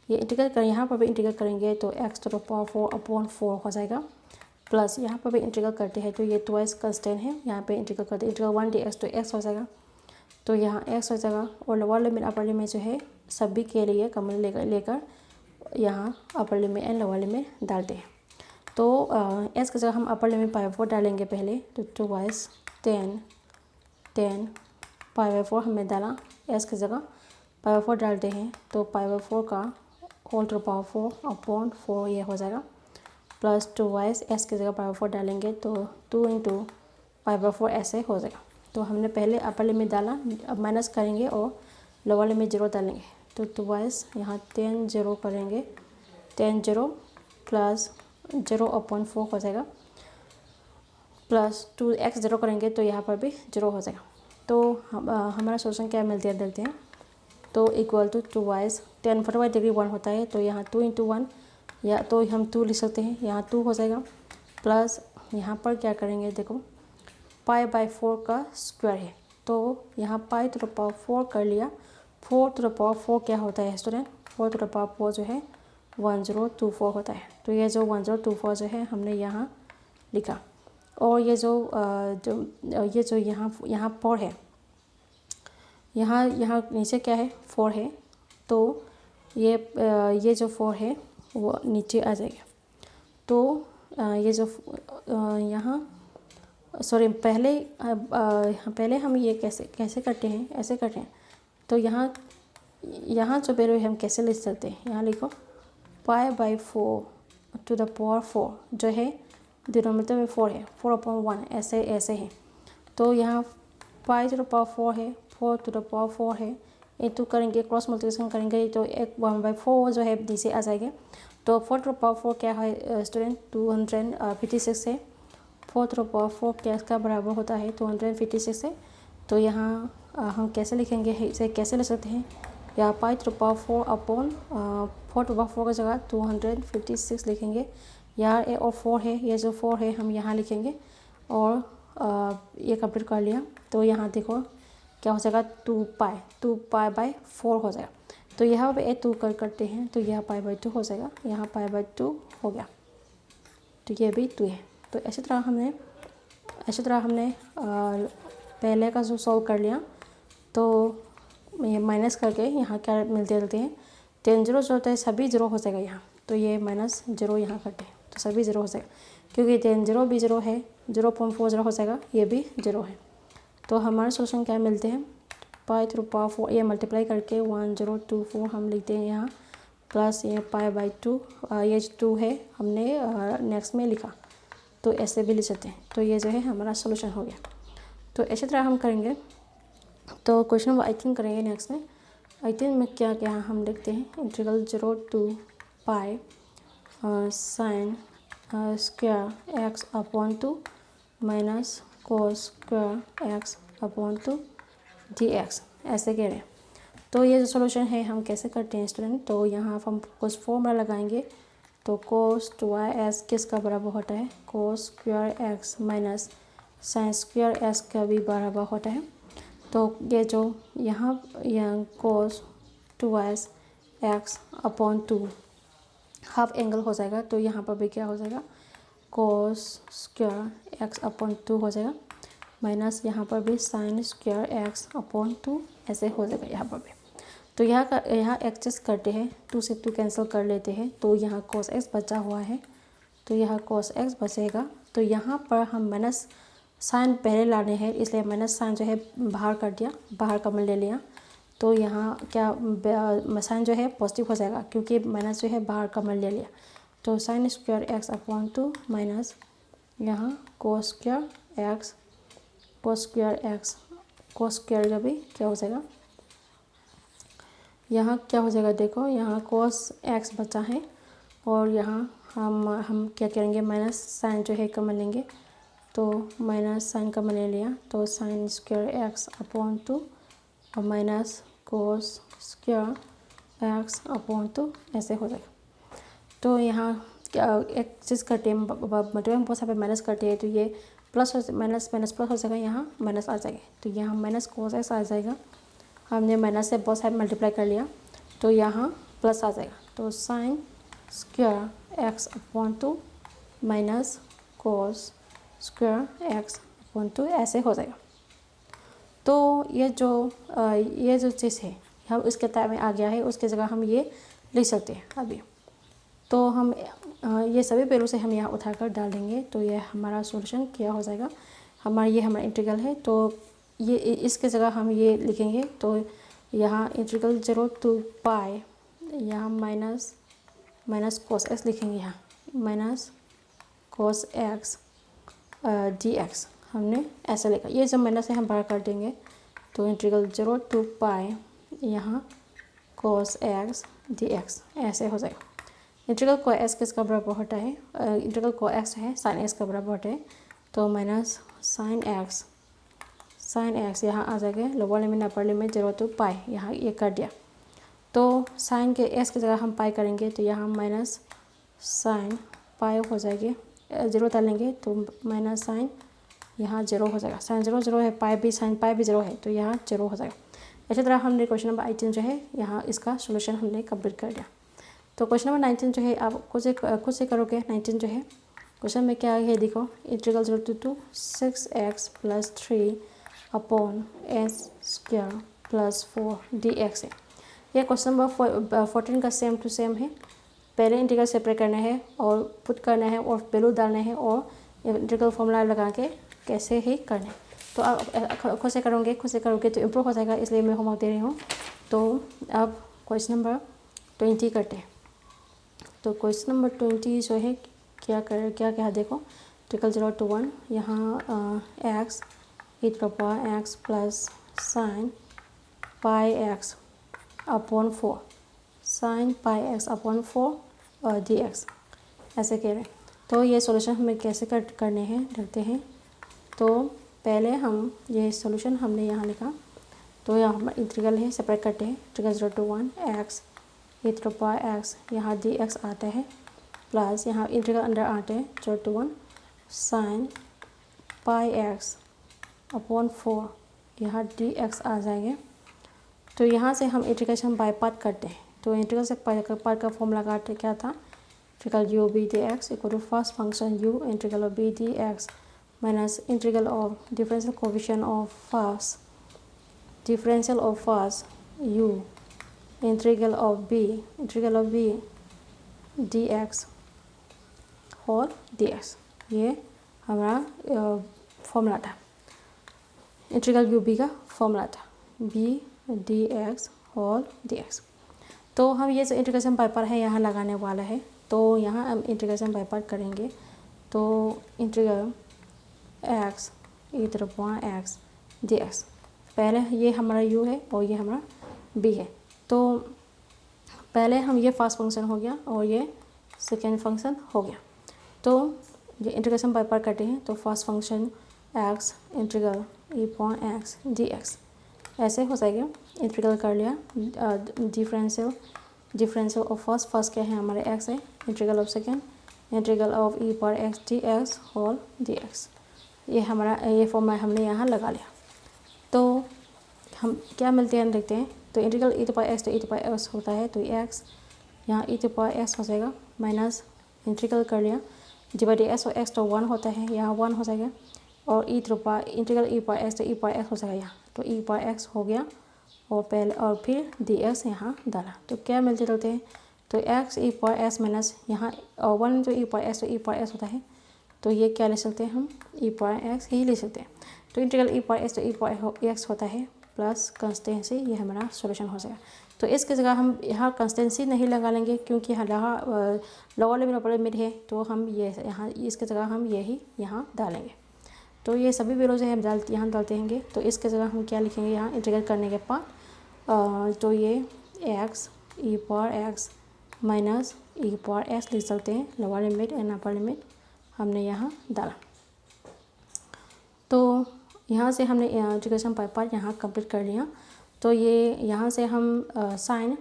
S1: ये इंटीग्रल कर, यहाँ पर भी इंटीग्रल करेंगे तो x⁴/4 हो जाएगा। प्लस यहाँ पर भी इंटीग्रल करते हैं तो ये ट्वाइस कंस्टेंट है, यहाँ पे इंटीग्रल करते हैं इंटीग्रल 1 dx तो x हो जाएगा। तो यहाँ x हो जाएगा और लोअर लिमिट अपर लिमिट जो है सभी के लिए कॉमन लेकर यहाँ upper limit and lower limit डालते हैं। तो s की जगह हम अपर लिमिट π/4 डालेंगे पहले। तो ट्वाइस 10 π/4 हमने डाला, s की जगह π/4 डालते हैं तो π/4 का होल टू पावर 4/4 ये हो जाएगा। प्लस ट्वाइस s की जगह π/4 डालेंगे तो 2 × π/4 ऐसे हो जाएगा। तो हमने पहले अपर लिमिट डाला, अब माइनस करेंगे और लोअर लिमिट 0 डालेंगे। तो ट्वाइस यहाँ 10 0 करेंगे, 10 0 प्लस 0/4 हो जाएगा, प्लस 2x 0 करेंगे तो यहाँ पर भी 0 हो जाएगा। तो हमारा सोल्यूशन क्या मिलती है देखते हैं। तो इक्वल टू ट्वाइस 10 45 डिग्री 1 होता है तो यहाँ 2 × 1 या तो हम 2 लिख सकते हैं, यहाँ 2 हो जाएगा। प्लस यहाँ पर क्या करेंगे, देखो π/4 का स्क्वायर है तो यहाँ π⁴ कर लिया। 4⁴ क्या होता है स्टूडेंट, 4⁴ जो है 1024 होता है। तो ये जो 1024 जो है हमने यहाँ लिखा। और ये जो यहाँ 4 है, यहाँ नीचे क्या है 4 है, तो ये जो 4 है वो नीचे आ जाएगा। तो ये जो यहाँ सॉरी पहले हम ये कैसे करते हैं, ऐसे करते हैं। तो यहाँ जो वैल्यू है हम कैसे लिख सकते हैं, यहाँ लिखो π/4 टू द पावर 4 जो है डिनोमिनेटर में 4 है, 4/1 ऐसे है। तो यहाँ π टू द पावर 4 है, 4 टू द पावर 4 है, इंटू करेंगे, क्रॉस मल्टीप्लिकेशन करेंगे तो एक 1/4 जो है नीचे आ जाएगा। तो 4 टू द पावर 4 क्या है स्टूडेंट, 256 है। 4 टू द पावर 4 क्या इसका बराबर होता है 256 है। तो यहाँ हम कैसे लिखेंगे, इसे कैसे लिख सकते हैं, या π to the power 4 upon 4 to the power 4 की जगह 256 लिखेंगे। यहाँ ए और 4 है, ये जो 4 है हम यहाँ लिखेंगे और ये कंप्लीट कर लिया। तो यहाँ देखो क्या हो जाएगा 2π/4 हो जाएगा। तो यहाँ पे ए 2 करते हैं तो यह π/2 हो जाएगा, यहाँ π/2 हो गया। तो ये भी 2 है। तो इसी तरह हमने पहले का जो सॉल्व कर लिया। तो ये माइनस करके यहाँ क्या मिलते हैं 10 0 जो होता है सभी 0 हो जाएगा यहाँ। तो ये -0 यहाँ करते हैं तो सभी 0 हो जाएगा, क्योंकि 10 0 भी 0 है, 0.40 हो जाएगा, ये भी 0 है। तो हमारे सोल्यूशन क्या मिलते हैं, π टू द पावर 4 ये मल्टीप्लाई करके 1024 हम लिखते हैं यहाँ, प्लस ये π/2 ये 2 है हमने नेक्स्ट में लिखा, तो ऐसे भी लिख सकते हैं। तो ये जो है हमारा सोल्यूशन हो गया। तो इसी तरह हम करेंगे। तो क्वेश्चन नंबर 18 करेंगे नेक्स्ट में। 18 में क्या क्या हम देखते हैं, integral 0 to pi sine square x upon 2 minus cos square x upon 2 dx ऐसे कह रहे हैं। तो ये जो सोल्यूशन है हम कैसे करते हैं स्टूडेंट, तो यहाँ हम कुछ फॉर्मूला लगाएंगे। तो कोस 2y किसका बराबर होता है, कोस square x minus sign square x का भी बराबर होता है। तो ये जो यहाँ कोस 2y x upon 2 half angle हो जाएगा। तो यहाँ पर भी क्या हो जाएगा, कोस स्क्वायर एक्स अपॉन 2 हो जाएगा, माइनस यहाँ पर भी साइन स्क्वायर एक्स अपॉन 2 ऐसे हो जाएगा यहाँ पर भी। तो यहाँ एडजस्ट करते हैं, 2 से 2 कैंसिल कर लेते हैं। तो यहाँ कोस एक्स बचा हुआ है, तो यहाँ कोस एक्स बचेगा। तो यहाँ पर हम माइनस साइन पहले लाने हैं, इसलिए माइनस साइन जो है बाहर कर दिया, बाहर कॉमन ले लिया। तो यहाँ क्या साइन जो है पॉजिटिव हो जाएगा, क्योंकि माइनस जो है बाहर कॉमन ले लिया। तो sine square x upon 2 minus यहाँ cos square x, cos square का भी क्या हो जाएगा, यहाँ क्या हो जाएगा देखो, यहाँ कोस एक्स बचा है और यहाँ हम क्या करेंगे, माइनस साइन जो है कॉमन लेंगे। तो माइनस साइन कॉमन ले लिया, तो साइन स्क्वायर एक्स अपॉन 2 और minus cos square x upon 2 ऐसे हो जाएगा। तो यहाँ एक चीज़ करते हैं, मतलब बहुत सारे माइनस करते हैं, तो ये प्लस माइनस प्लस हो जाएगा, यहाँ माइनस आ जाएगा। तो यहाँ माइनस कोस एक्स आ जाएगा, हमने माइनस से बहुत सारे मल्टीप्लाई कर लिया, तो यहाँ प्लस आ जाएगा। तो sine square x upon 2 minus cos square x upon 2 ऐसे हो जाएगा। तो ये जो चीज़ है हम इसके टाइम में आ गया है, उसके जगह हम ये लिख सकते हैं अभी। तो हम ये सभी पहलू से हम यहाँ उठाकर डाल देंगे, तो ये हमारा सॉल्यूशन क्या हो जाएगा, हमारा इंटीग्रल है। तो ये इसके जगह हम ये लिखेंगे। तो यहाँ इंटीग्रल 0 टू पाई, यहाँ माइनस कोस एक्स लिखेंगे, यहाँ माइनस कोस एक्स dx हमने ऐसा लिखा। ये जब माइनस से हम बाहर कर देंगे, तो इंटीग्रल 0 टू पाई यहाँ कोस एक्स dx ऐसे हो जाएगा। इंटीग्रल को एक्स किसका बराबर होता है, इंटीग्रल को एक्स है साइन एक्स का बराबर होता है। तो माइनस साइन एक्स यहाँ आ जाएगा, lower limit upper limit 0 to pi, यहाँ ये कर दिया। तो साइन के एक्स की जगह हम पाई करेंगे, तो यहाँ माइनस साइन पाई हो जाएगी, 0 डालेंगे तो माइनस साइन यहाँ 0 हो जाएगा। साइन 0 है, पाई भी साइन पाई भी 0 है, तो यहाँ 0 हो जाएगा। इसी तरह हमने क्वेश्चन नंबर 18 जो है यहाँ इसका सोल्यूशन हमने कंप्लीट कर दिया। तो क्वेश्चन नंबर 19 जो है आप खुद से करोगे। 19 जो है क्वेश्चन में क्या है देखो, integral 0 to 6x + 3 upon s square plus 4 dx है। यह क्वेश्चन नंबर 14 का सेम टू सेम है। पहले इंटीग्रल सेपरेट करना है और पुट करना है और वैल्यू डालना है और इंटीग्रल फॉर्मूला लगा के कैसे ही करना है। तो आप खुद से करोगे तो इम्प्रूव हो जाएगा, इसलिए मैं होमवर्क दे रही हूँ। तो अब क्वेश्चन नंबर 20 करते हैं। तो क्वेश्चन नंबर 20 जो है क्या देखो, इंटीग्रल 0 to 1 यहाँ x e⁻x plus sine pi x upon 4 sine pi x upon 4 dx ऐसे कह रहे हैं। तो ये सॉल्यूशन हमें कैसे करने हैं देखते हैं। तो पहले हम ये सॉल्यूशन हमने यहाँ लिखा, तो यहाँ हमारा इंटीग्रल है, सेपरेट करते हैं। इंटीग्रल 0 to 1 x e⁻x यहाँ dx आता है प्लस यहाँ इंटीग्रल अंदर आते हैं 0 to 1 sine pi x upon 4 यहाँ dx आ जाएंगे। तो यहाँ से हम इंटीग्रेशन बाय पार्ट करते हैं। तो इंटीग्रल से पार्ट का फॉर्मूला काटते क्या था, integral u b dx equal to first function u integral of b dx minus integral of differential coefficient of first u integral of b dx whole dx। ये हमारा फॉर्मूला था, इंटीग्रल u b का फॉर्मूला था b dx होल dx। तो हम ये जो इंटीग्रेशन बाय पार्ट है यहाँ लगाने वाला है। तो यहाँ हम इंटीग्रेशन बाय पार्ट करेंगे। तो इंटीग्रल x e⁻x dx, पहले ये हमारा u है और ये हमारा b है। तो पहले हम ये फर्स्ट फंक्शन हो गया और ये सेकेंड फंक्शन हो गया। तो ये इंटीग्रेशन बाय पार्ट करते हैं। तो first function x integral e⁻x dx ऐसे हो जाएगा। इंटीग्रल कर लिया, डिफरेंशियल ऑफ फर्स्ट क्या है हमारे x है, integral of second integral of e⁻x dx whole dx। ये हमारा ये फॉर्मूला हमने यहाँ लगा लिया। तो हम क्या मिलते हैं देखते हैं। तो इंटीग्रल e⁻x तो e⁻x होता है, तो x यहाँ e⁻x हो जाएगा माइनस इंटीग्रल कर लिया डिवाइड s और x तो 1 होता है, यहाँ 1 हो जाएगा और इंटीग्रल e⁻x तो e⁻x हो जाएगा यहाँ। तो e⁻x हो गया और पहले और फिर dx यहाँ डाला। तो क्या मिलते चलते हैं, तो x e⁻x माइनस यहाँ 1 तो e⁻x होता है, तो ये क्या ले सकते हैं हम e⁻x ही ले सकते हैं। तो इंटीग्रल e⁻x तो e⁻x होता है प्लस कंस्टेंसी, ये हमारा सॉल्यूशन हो जाएगा। तो इसकी जगह हम यहाँ कंस्टेंसी नहीं लगा लेंगे क्योंकि यहाँ लोअर लिमिट अपर लिमिट है, तो हम ये यहाँ इसकी जगह हम यही यहाँ डालेंगे। तो ये सभी वैल्यूज है हम यहाँ डालते हैं। तो इसके जगह हम क्या लिखेंगे यहाँ इंटीग्रेट करने के बाद, तो ये x e⁻x माइनस e⁻x लिख सकते हैं, lower limit and upper limit हमने यहाँ डाला। तो यहाँ से हमने इंटीग्रेशन बाय पार्ट यहाँ कंप्लीट कर लिया। तो ये यहाँ से हम साइन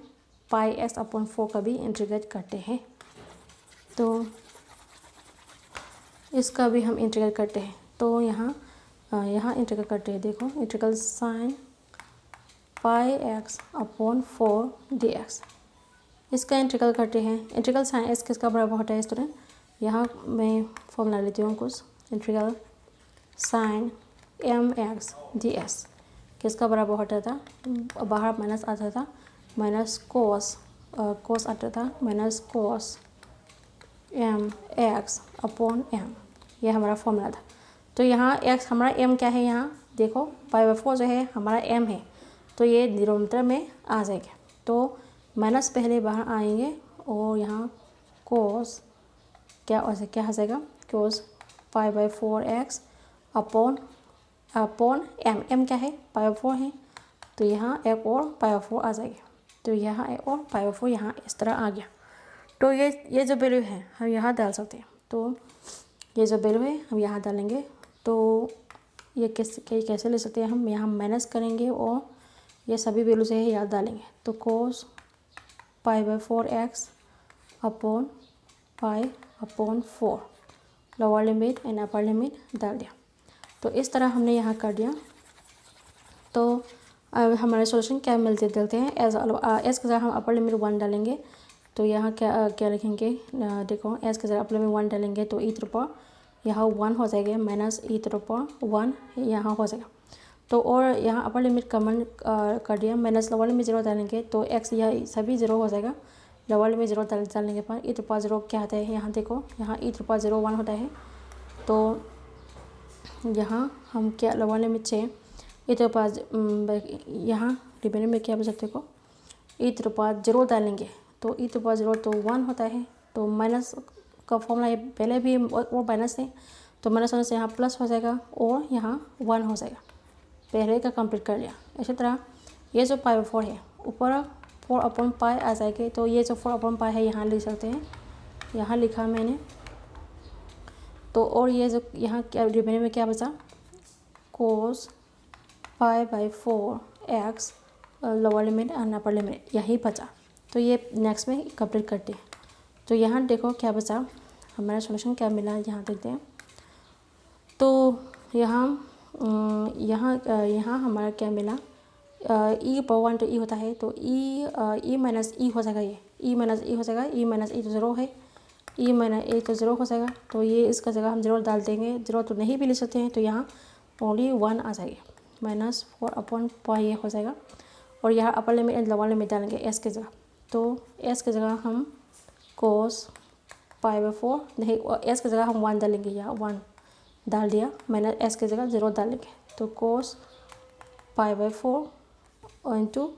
S1: पाई x अपॉन 4 का भी इंटीग्रेट करते हैं। तो इसका भी हम इंटीग्रेट करते हैं। तो यहाँ इंटीग्रेट करते हैं। देखो integral sine pi x upon 4 dx, इसका इंटीग्रल करते हैं। इंटीग्रल साइन x किसका बराबर होता है स्टूडेंट, यहाँ मैं फॉर्मूला लेती हूँ कुछ। इंटीग्रल साइन mx ds किसका बराबर होता था, बाहर माइनस आता था, माइनस कोस आता था, minus cos mx upon m, ये हमारा फॉर्मूला था। तो यहाँ x हमारा m क्या है, यहाँ देखो π/4 जो है हमारा m है, तो ये डिनोमिनेटर में आ जाएगा। तो माइनस पहले बाहर आएंगे और यहाँ कोस क्या हो जाएगा, कोस π/4x अपॉन m क्या है π/4 है, तो यहाँ एक और π/4 आ जाएगा। तो यहाँ एक और π/4 यहाँ इस तरह आ गया। तो ये जो वैल्यू है हम यहाँ डाल सकते हैं। तो ये जो वैल्यू है हम यहाँ डालेंगे। तो ये कैसे ले सकते हैं, हम यहाँ माइनस करेंगे और ये सभी वैल्यू से यहाँ डालेंगे। तो cos π/4x upon π/4 lower limit and upper limit डाल दिया। तो इस तरह हमने यहाँ कर दिया। तो अब हमारे सॉल्यूशन क्या मिलते हैं एस के जगह हम अपर लिमिट 1 डालेंगे तो यहाँ क्या क्या लिखेंगे, देखो एस के जगह अपर लिमिट 1 डालेंगे तो ई टू द पावर यहाँ 1 हो जाएगा minus e to the power 1 यहाँ हो जाएगा। तो और यहाँ अपर लिमिट कॉमन कर दिया, माइनस लोअर लिमिट 0 डालेंगे तो एक्स यह सभी 0 हो जाएगा। लोअर लिमिट 0 डालने के बाद ई टू द पावर 0 क्या आता है, यहाँ देखो यहाँ ई टू द पावर 0 1 होता है। तो यहाँ हम क्या लोअर लिमिट से ई टू द पावर यहाँ रिमेनिंग में क्या बच सकते को ई टू द पावर 0 डालेंगे तो ई टू द पावर 0 तो 1 होता है। तो माइनस का फॉर्मूला पहले भी वो माइनस है तो माइनस होने से यहाँ प्लस हो जाएगा और यहाँ 1 हो जाएगा। पहले का कंप्लीट कर लिया। इसी तरह ये जो पाई 4 है ऊपर 4/पाई आ जाएगी तो ये जो 4/पाई है यहाँ लिख सकते हैं, यहाँ लिखा मैंने। तो और ये जो यहाँ क्या रिमेनिंग में क्या बचा, कोस पाई/4 x lower limit and upper limit यही बचा। तो ये नेक्स्ट में कंप्लीट करते हैं। तो यहाँ देखो क्या बचा, हमारा सॉल्यूशन क्या मिला यहाँ देखते हैं। तो यहाँ हमारा क्या मिला, ई पावर 1 तो ई होता है तो ई माइनस ई हो जाएगा, ये ई माइनस ई हो जाएगा, ई माइनस ई तो 0 है, ई माइनस ए तो 0 हो जाएगा। तो ये इसका जगह हम 0 डाल देंगे, 0 तो नहीं भी ले सकते हैं तो यहाँ ओनली 1 आ जाएगी, माइनस 4/पाई ये हो जाएगा। और यहाँ upper limit and lower limit डालेंगे एस के जगह। तो एस के जगह हम कोस पाई/4 नहीं, एस के जगह हम 1 डालेंगे, यहाँ 1 डाल दिया, माइनस एस के जगह 0 डालेंगे तो कोस पाई/4 इंटू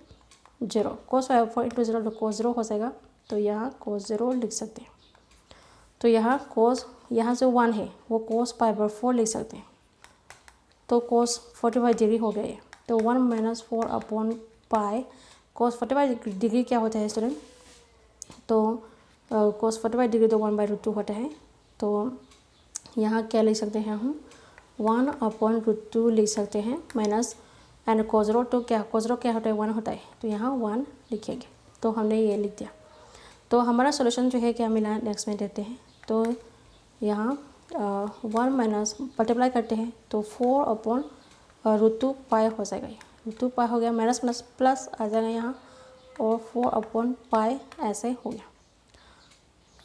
S1: 0, कोस पाई/4 इंटू 0 तो कोस 0 हो जाएगा। तो यहाँ कोस 0 लिख सकते हैं। तो यहाँ कोस यहाँ जो 1 है वो कोस पाई/4 लिख सकते हैं। तो कोस 45 डिग्री हो गया है। तो 1 माइनस 4/पाई कोस 45 डिग्री क्या होता है स्टूडेंट, तो कोस 45 डिग्री तो 1/√2 होता है। तो यहाँ क्या लिख सकते हैं हम 1/√2 लिख सकते हैं माइनस एंड कोस 0 तो क्या, कोस 0 क्या होता है 1 होता है तो यहाँ 1 लिखेंगे। तो हमने ये लिख दिया। तो हमारा सॉल्यूशन जो है क्या मिला नेक्स्ट में देते हैं। तो यहाँ 1 माइनस मल्टीप्लाई करते हैं तो 4/√2 पाई हो जाएगा, ये √2 पाई हो गया, माइनस प्लस प्लस आ जाएगा यहाँ और 4/पाई ऐसे हो गया,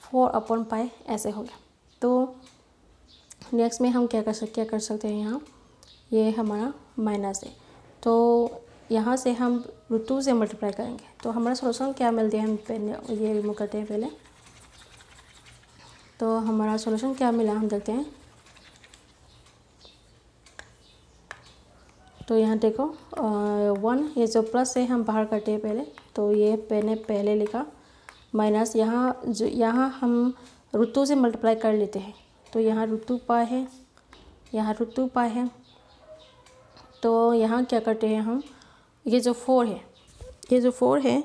S1: 4/पाई ऐसे हो गया। तो नेक्स्ट में हम क्या कर सकते हैं, यहाँ ये हमारा माइनस है तो यहाँ से हम √2 से मल्टीप्लाई करेंगे तो हमारा सॉल्यूशन क्या मिलते हैं, हम पहले ये रिमूव करते हैं पहले। तो हमारा सॉल्यूशन क्या मिला हम देखते हैं। तो यहाँ देखो 1 ये जो प्लस है हम बाहर करते हैं पहले, तो ये मैंने पहले लिखा माइनस यहाँ हम √2 से मल्टीप्लाई कर लेते हैं तो यहाँ √2 पाई है, यहाँ √2 पाई है। तो यहाँ क्या करते हैं हम, ये जो 4 है, ये जो 4 है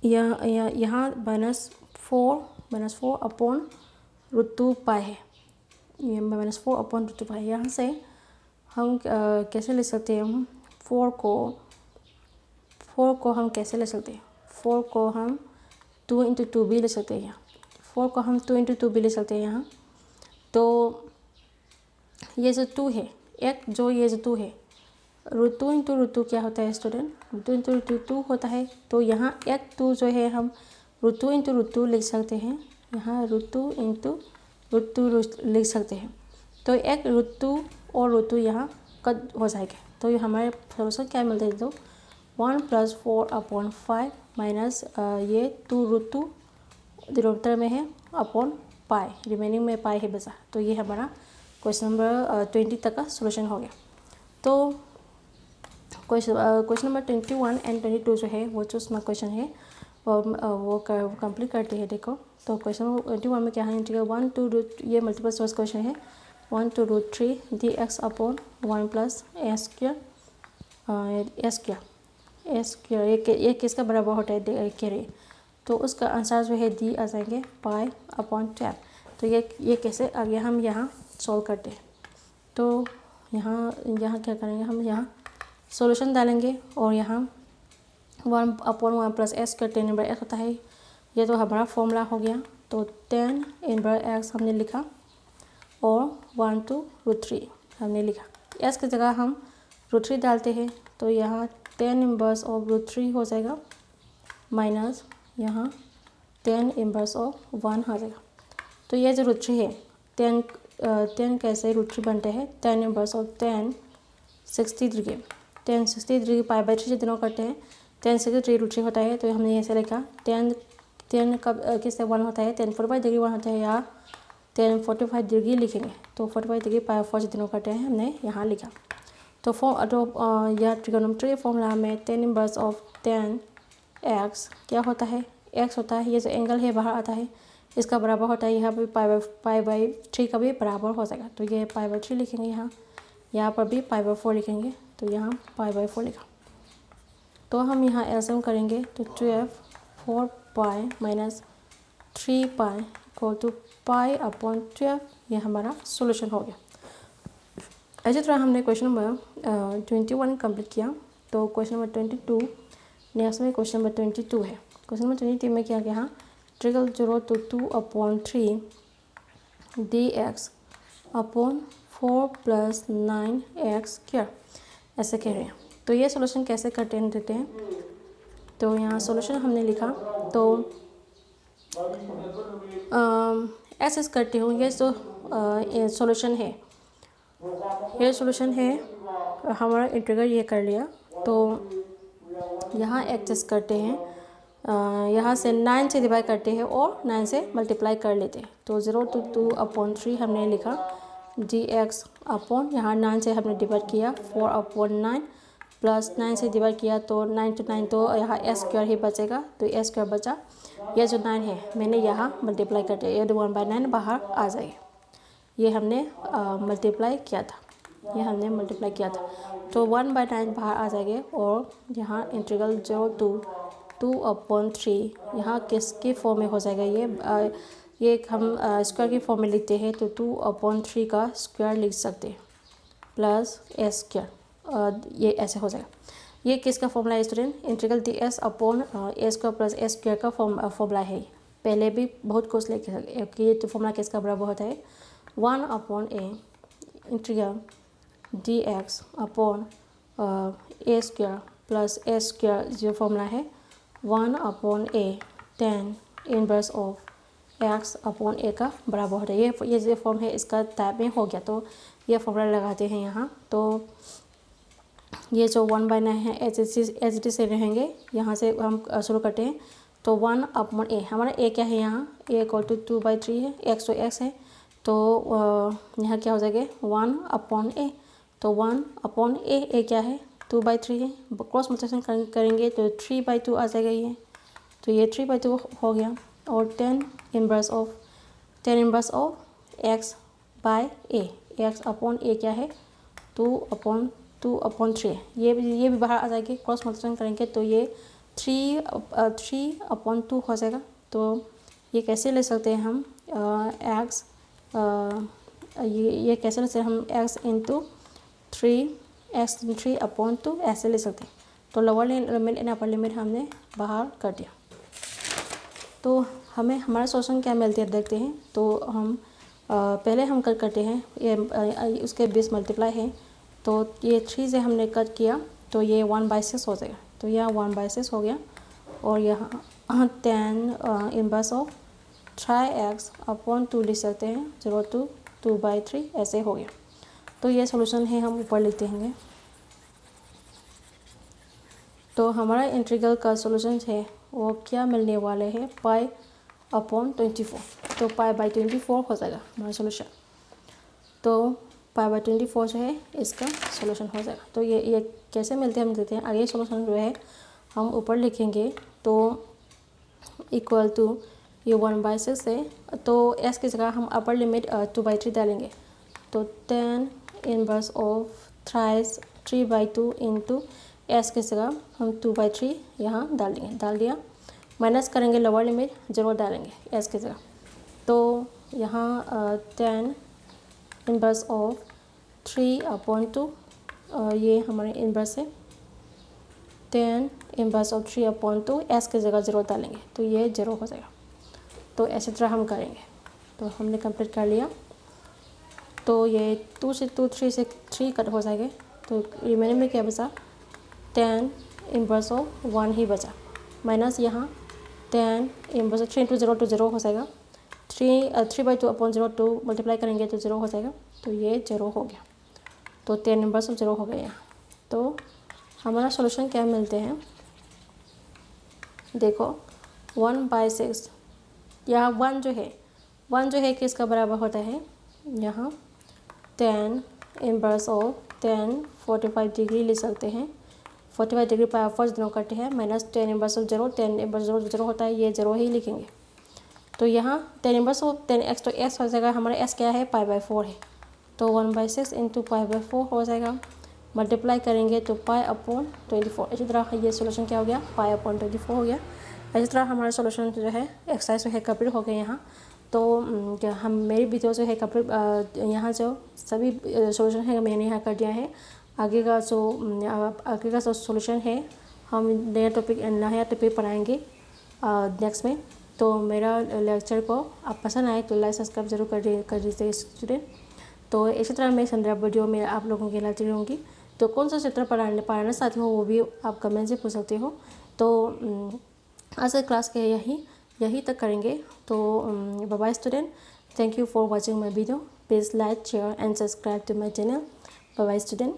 S1: यहाँ -4/√2 पाई है, ये -4/√2 पाई। यहाँ से हम कैसे ले सकते हैं, हम 4 को हम कैसे ले सकते हैं, 4 को हम 2 × 2 भी ले सकते हैं, यहाँ 4 को हम 2 × 2 भी ले सकते हैं यहाँ। तो ये जो 2 है, एक जो ये जो 2 है √2 × √2 क्या होता है स्टूडेंट, √2 × √2 2 होता है। तो यहाँ एक 2 जो है हम √2 × √2 लिख सकते हैं, यहाँ √2 × √2 लिख सकते हैं। तो एक √2 और √2 यहाँ कट हो जाएगा। तो ये हमारे सॉल्यूशन क्या मिलता है, तो 1 + 4/5 माइनस ये 2√2 डिनोमिनेटर में है अपॉन पाई, रिमेनिंग में पाई है बचा। तो ये हमारा क्वेश्चन नंबर 20 तक का सॉल्यूशन हो गया। तो क्वेश्चन नंबर 21 एंड 22 जो है वो जो उसमें क्वेश्चन है वो कंप्लीट करते हैं। देखो तो क्वेश्चन 21 में क्या है, इंटीग्रल 1 to √, ये मल्टीपल चॉइस क्वेश्चन है, 1 to √3 dx/1 + s² ये किसका बराबर होता है कैरे, तो उसका आंसर जो है डी आ जाएंगे पाई/12। तो ये कैसे आगे हम यहाँ सॉल्व करते हैं। तो यहाँ क्या करेंगे, हम यहाँ सॉल्यूशन डालेंगे और यहाँ 1/1 + s² tan इनवर्स x होता है, ये तो हमारा फॉर्मूला हो गया। तो tan इनवर्स x हमने लिखा और 1 to √3 हमने लिखा, s की जगह हम √3 डालते हैं तो यहाँ tan इनवर्स ऑफ √3 हो जाएगा माइनस यहाँ 10 इनवर्स ऑफ 1 आ जाएगा। तो ये जो √3 है 10 कैसे √3 बनते हैं 10 इनवर्स ऑफ 10 60 डिग्री 10 60 डिग्री π/3 से दिनों करते हैं 10 60 √3 होता है। तो हमने ऐसे लिखा 10 कब किससे 1 होता है 10 45 डिग्री 1 होता है या 10 45 डिग्री लिखेंगे। तो 45 डिग्री π/4 से दिनों करते हैं हमने यहाँ लिखा। तो यह ट्रिगोनोमेट्री फॉर्मूला में 10 इनवर्स ऑफ 10x क्या होता है x होता है। ये जो एंगल है बाहर आता है इसका बराबर होता है यहाँ पे π/3 का भी बराबर हो जाएगा। तो ये π/3 लिखेंगे यहाँ पर भी π/4 लिखेंगे। तो यहाँ π/4 लिखा। तो हम यहाँ एलसीएम करेंगे तो 12 4π माइनस 3π इक्वल टू π/12 ये हमारा सोल्यूशन हो गया। इसी तरह हमने क्वेश्चन नंबर 21 कंप्लीट किया। तो क्वेश्चन नंबर 22 नेक्स्ट में क्वेश्चन नंबर 22 है। क्वेश्चन नंबर 22 में क्या किया ट्रिगल 0 to 2/3 dx अपॉन 4 + 9x² ऐसे कह रहे हैं। तो ये सोल्यूशन कैसे करते हैं देते हैं। तो यहाँ सोल्यूशन हमने लिखा तो ऐसे करते हूँ। ये जो सोल्यूशन है ये सोल्यूशन है हमारा इंटीग्रल ये कर लिया। तो यहाँ एडजस्ट करते हैं यहाँ से 9 से डिवाइड करते हैं और 9 से मल्टीप्लाई कर लेते हैं। तो 0 to 2/3 हमने लिखा dx अपॉन यहाँ 9 से हमने डिवाइड किया 4/9 प्लस 9 से डिवाइड किया तो 9 to 9 तो यहाँ s² ही बचेगा। तो s² बचा। यह जो 9 है मैंने यहाँ मल्टीप्लाई कर दिया। ये 1/9 बाहर आ जाएगा। ये हमने मल्टीप्लाई किया था। तो 1/9 बाहर आ जाएंगे और यहाँ इंटीग्रल 0 to 2/3 यहाँ किसके फॉर्म में हो जाएगा ये हम स्क्वायर की फॉर्म में लिखते हैं। तो 2/3 का स्क्वायर लिख सकते हैं प्लस s²। ये ऐसे हो जाएगा। ये किसका फॉर्मूला है student integral ds upon a² plus s² का फॉर्मूला है। पहले भी बहुत कुछ लिखे ये तो फॉर्मूला किसका बराबर होता है 1/a integral dx upon a² plus s² जो फॉर्मूला है 1/a 10 inverse of x upon a का बराबर होता है। ये जो फॉर्म है इसका टाइप में हो गया। तो ये फॉर्मूला लगाते हैं यहाँ। तो ये जो 1/9 है एच डी से रहेंगे। यहाँ से हम शुरू करते हैं। तो 1/a हमारा a क्या है यहाँ a इक्वल टू 2/3 है x तो x है। तो यहाँ क्या हो जाएगा 1/a। तो 1/a क्या है 2/3 है। क्रॉस मल्टीप्लिकेशन करेंगे तो 3/2 आ जाएगा ये। तो ये 3/2 हो गया। और 10 inverse of x/a x upon a क्या है 2/3 ये भी बाहर आ जाएगी। क्रॉस मल्टीप्लिकेशन करेंगे तो ये 3/2 हो जाएगा। तो ये कैसे ले सकते हैं हम x ये कैसे ले सकते हैं हम x इंटू 3/2 ऐसे ले सकते हैं। तो lower limit and upper limit हमने बाहर कर दिया। तो हमें हमारा सोल्यूशन क्या मिलती है देखते हैं। तो हम पहले हम कट करते हैं ये उसके 20 मल्टीप्लाई है। तो ये 3 से हमने कट किया तो ये 1/6 हो जाएगा। तो यहाँ 1/6 हो गया। और यहाँ 10 इनवर्स ऑफ 3x अपॉन 2 लिख सकते हैं 0 to 2/3 ऐसे हो गया। तो ये सोल्यूशन है हम ऊपर लिखते हैं। तो हमारा इंटीग्रल का सोल्यूशन है वो क्या मिलने वाले हैं π/24। तो π/24 हो जाएगा हमारा सोल्यूशन। तो π/24 जो है इसका सोल्यूशन हो जाएगा। तो ये कैसे मिलते हैं हम देखते हैं। आगे सोल्यूशन जो है हम ऊपर लिखेंगे। तो इक्वल टू ये 1/6 है। तो s की जगह हम अपर लिमिट 2/3 डालेंगे। तो 10 इनवर्स ऑफ 3/2 इंटू s की जगह हम 2/3 यहाँ डाल दिया। माइनस करेंगे लोअर लिमिट 0 डालेंगे s की जगह। तो यहाँ 10 इनवर्स ऑफ 3/2 ये हमारे इनवर्स है 10 इनवर्स ऑफ 3/2 s की जगह 0 डालेंगे तो ये 0 हो जाएगा। तो ऐसी तरह हम करेंगे। तो हमने कंप्लीट कर लिया। तो ये 2 से 2 3 से 3 कट हो जाएंगे। तो रिमेनिंग में क्या बचा 10 इनवर्स ऑफ 1 ही बचा। माइनस यहाँ 10 इनवर्स 3 इंटू 0 तो 0 हो जाएगा। 3/2 अपॉन 0 2 मल्टीप्लाई करेंगे तो 0 हो जाएगा, तो ये 0 हो गया। तो 10 इनवर्स 0 हो गया। तो हमारा सॉल्यूशन क्या मिलते हैं, देखो 1/6 यहाँ 1 जो है किसका बराबर होता है, यहाँ 10 इनवर्स ऑफ 10 45 डिग्री ले सकते हैं। 45 डिग्री पर फर्स्ट दोनों करते हैं, माइनस 10 इनवर्स ऑफ 0, 10 इनवर्स 0 होता है, ये 0 ही लिखेंगे। तो यहाँ 10 इनवर्स ऑफ 10x, तो x हो जाएगा, हमारा s क्या है, π/4 है, तो 1/6 इंटू π/4 हो जाएगा। मल्टीप्लाई करेंगे तो π/24। इसी तरह ये सोल्यूशन क्या हो गया, π/24 हो गया। इसी तरह हमारा सोल्यूशन जो है एक्सरसाइज जो है कंप्लीट हो गए यहाँ। तो हम मेरी वीडियो जो है कंप्लीट, यहाँ जो सभी सोल्यूशन है मैंने यहाँ कर दिया है। आगे का जो सोल्यूशन है हम नया टॉपिक पढ़ाएंगे नेक्स्ट में। तो मेरा लेक्चर को आप पसंद आए तो लाइक सब्सक्राइब जरूर कर दीजिए स्टूडेंट। तो इसी तरह मैं संदर्भ वीडियो में आप लोगों के लाती रहूँगी। तो कौन सा चित्र पढ़ाना चाहते हो वो भी आप कमेंट से पूछ सकते हो। तो आज का क्लास के यही तक करेंगे। तो bye bye student, thank you for watching my video. Please like share and subscribe to my channel. Bye bye student.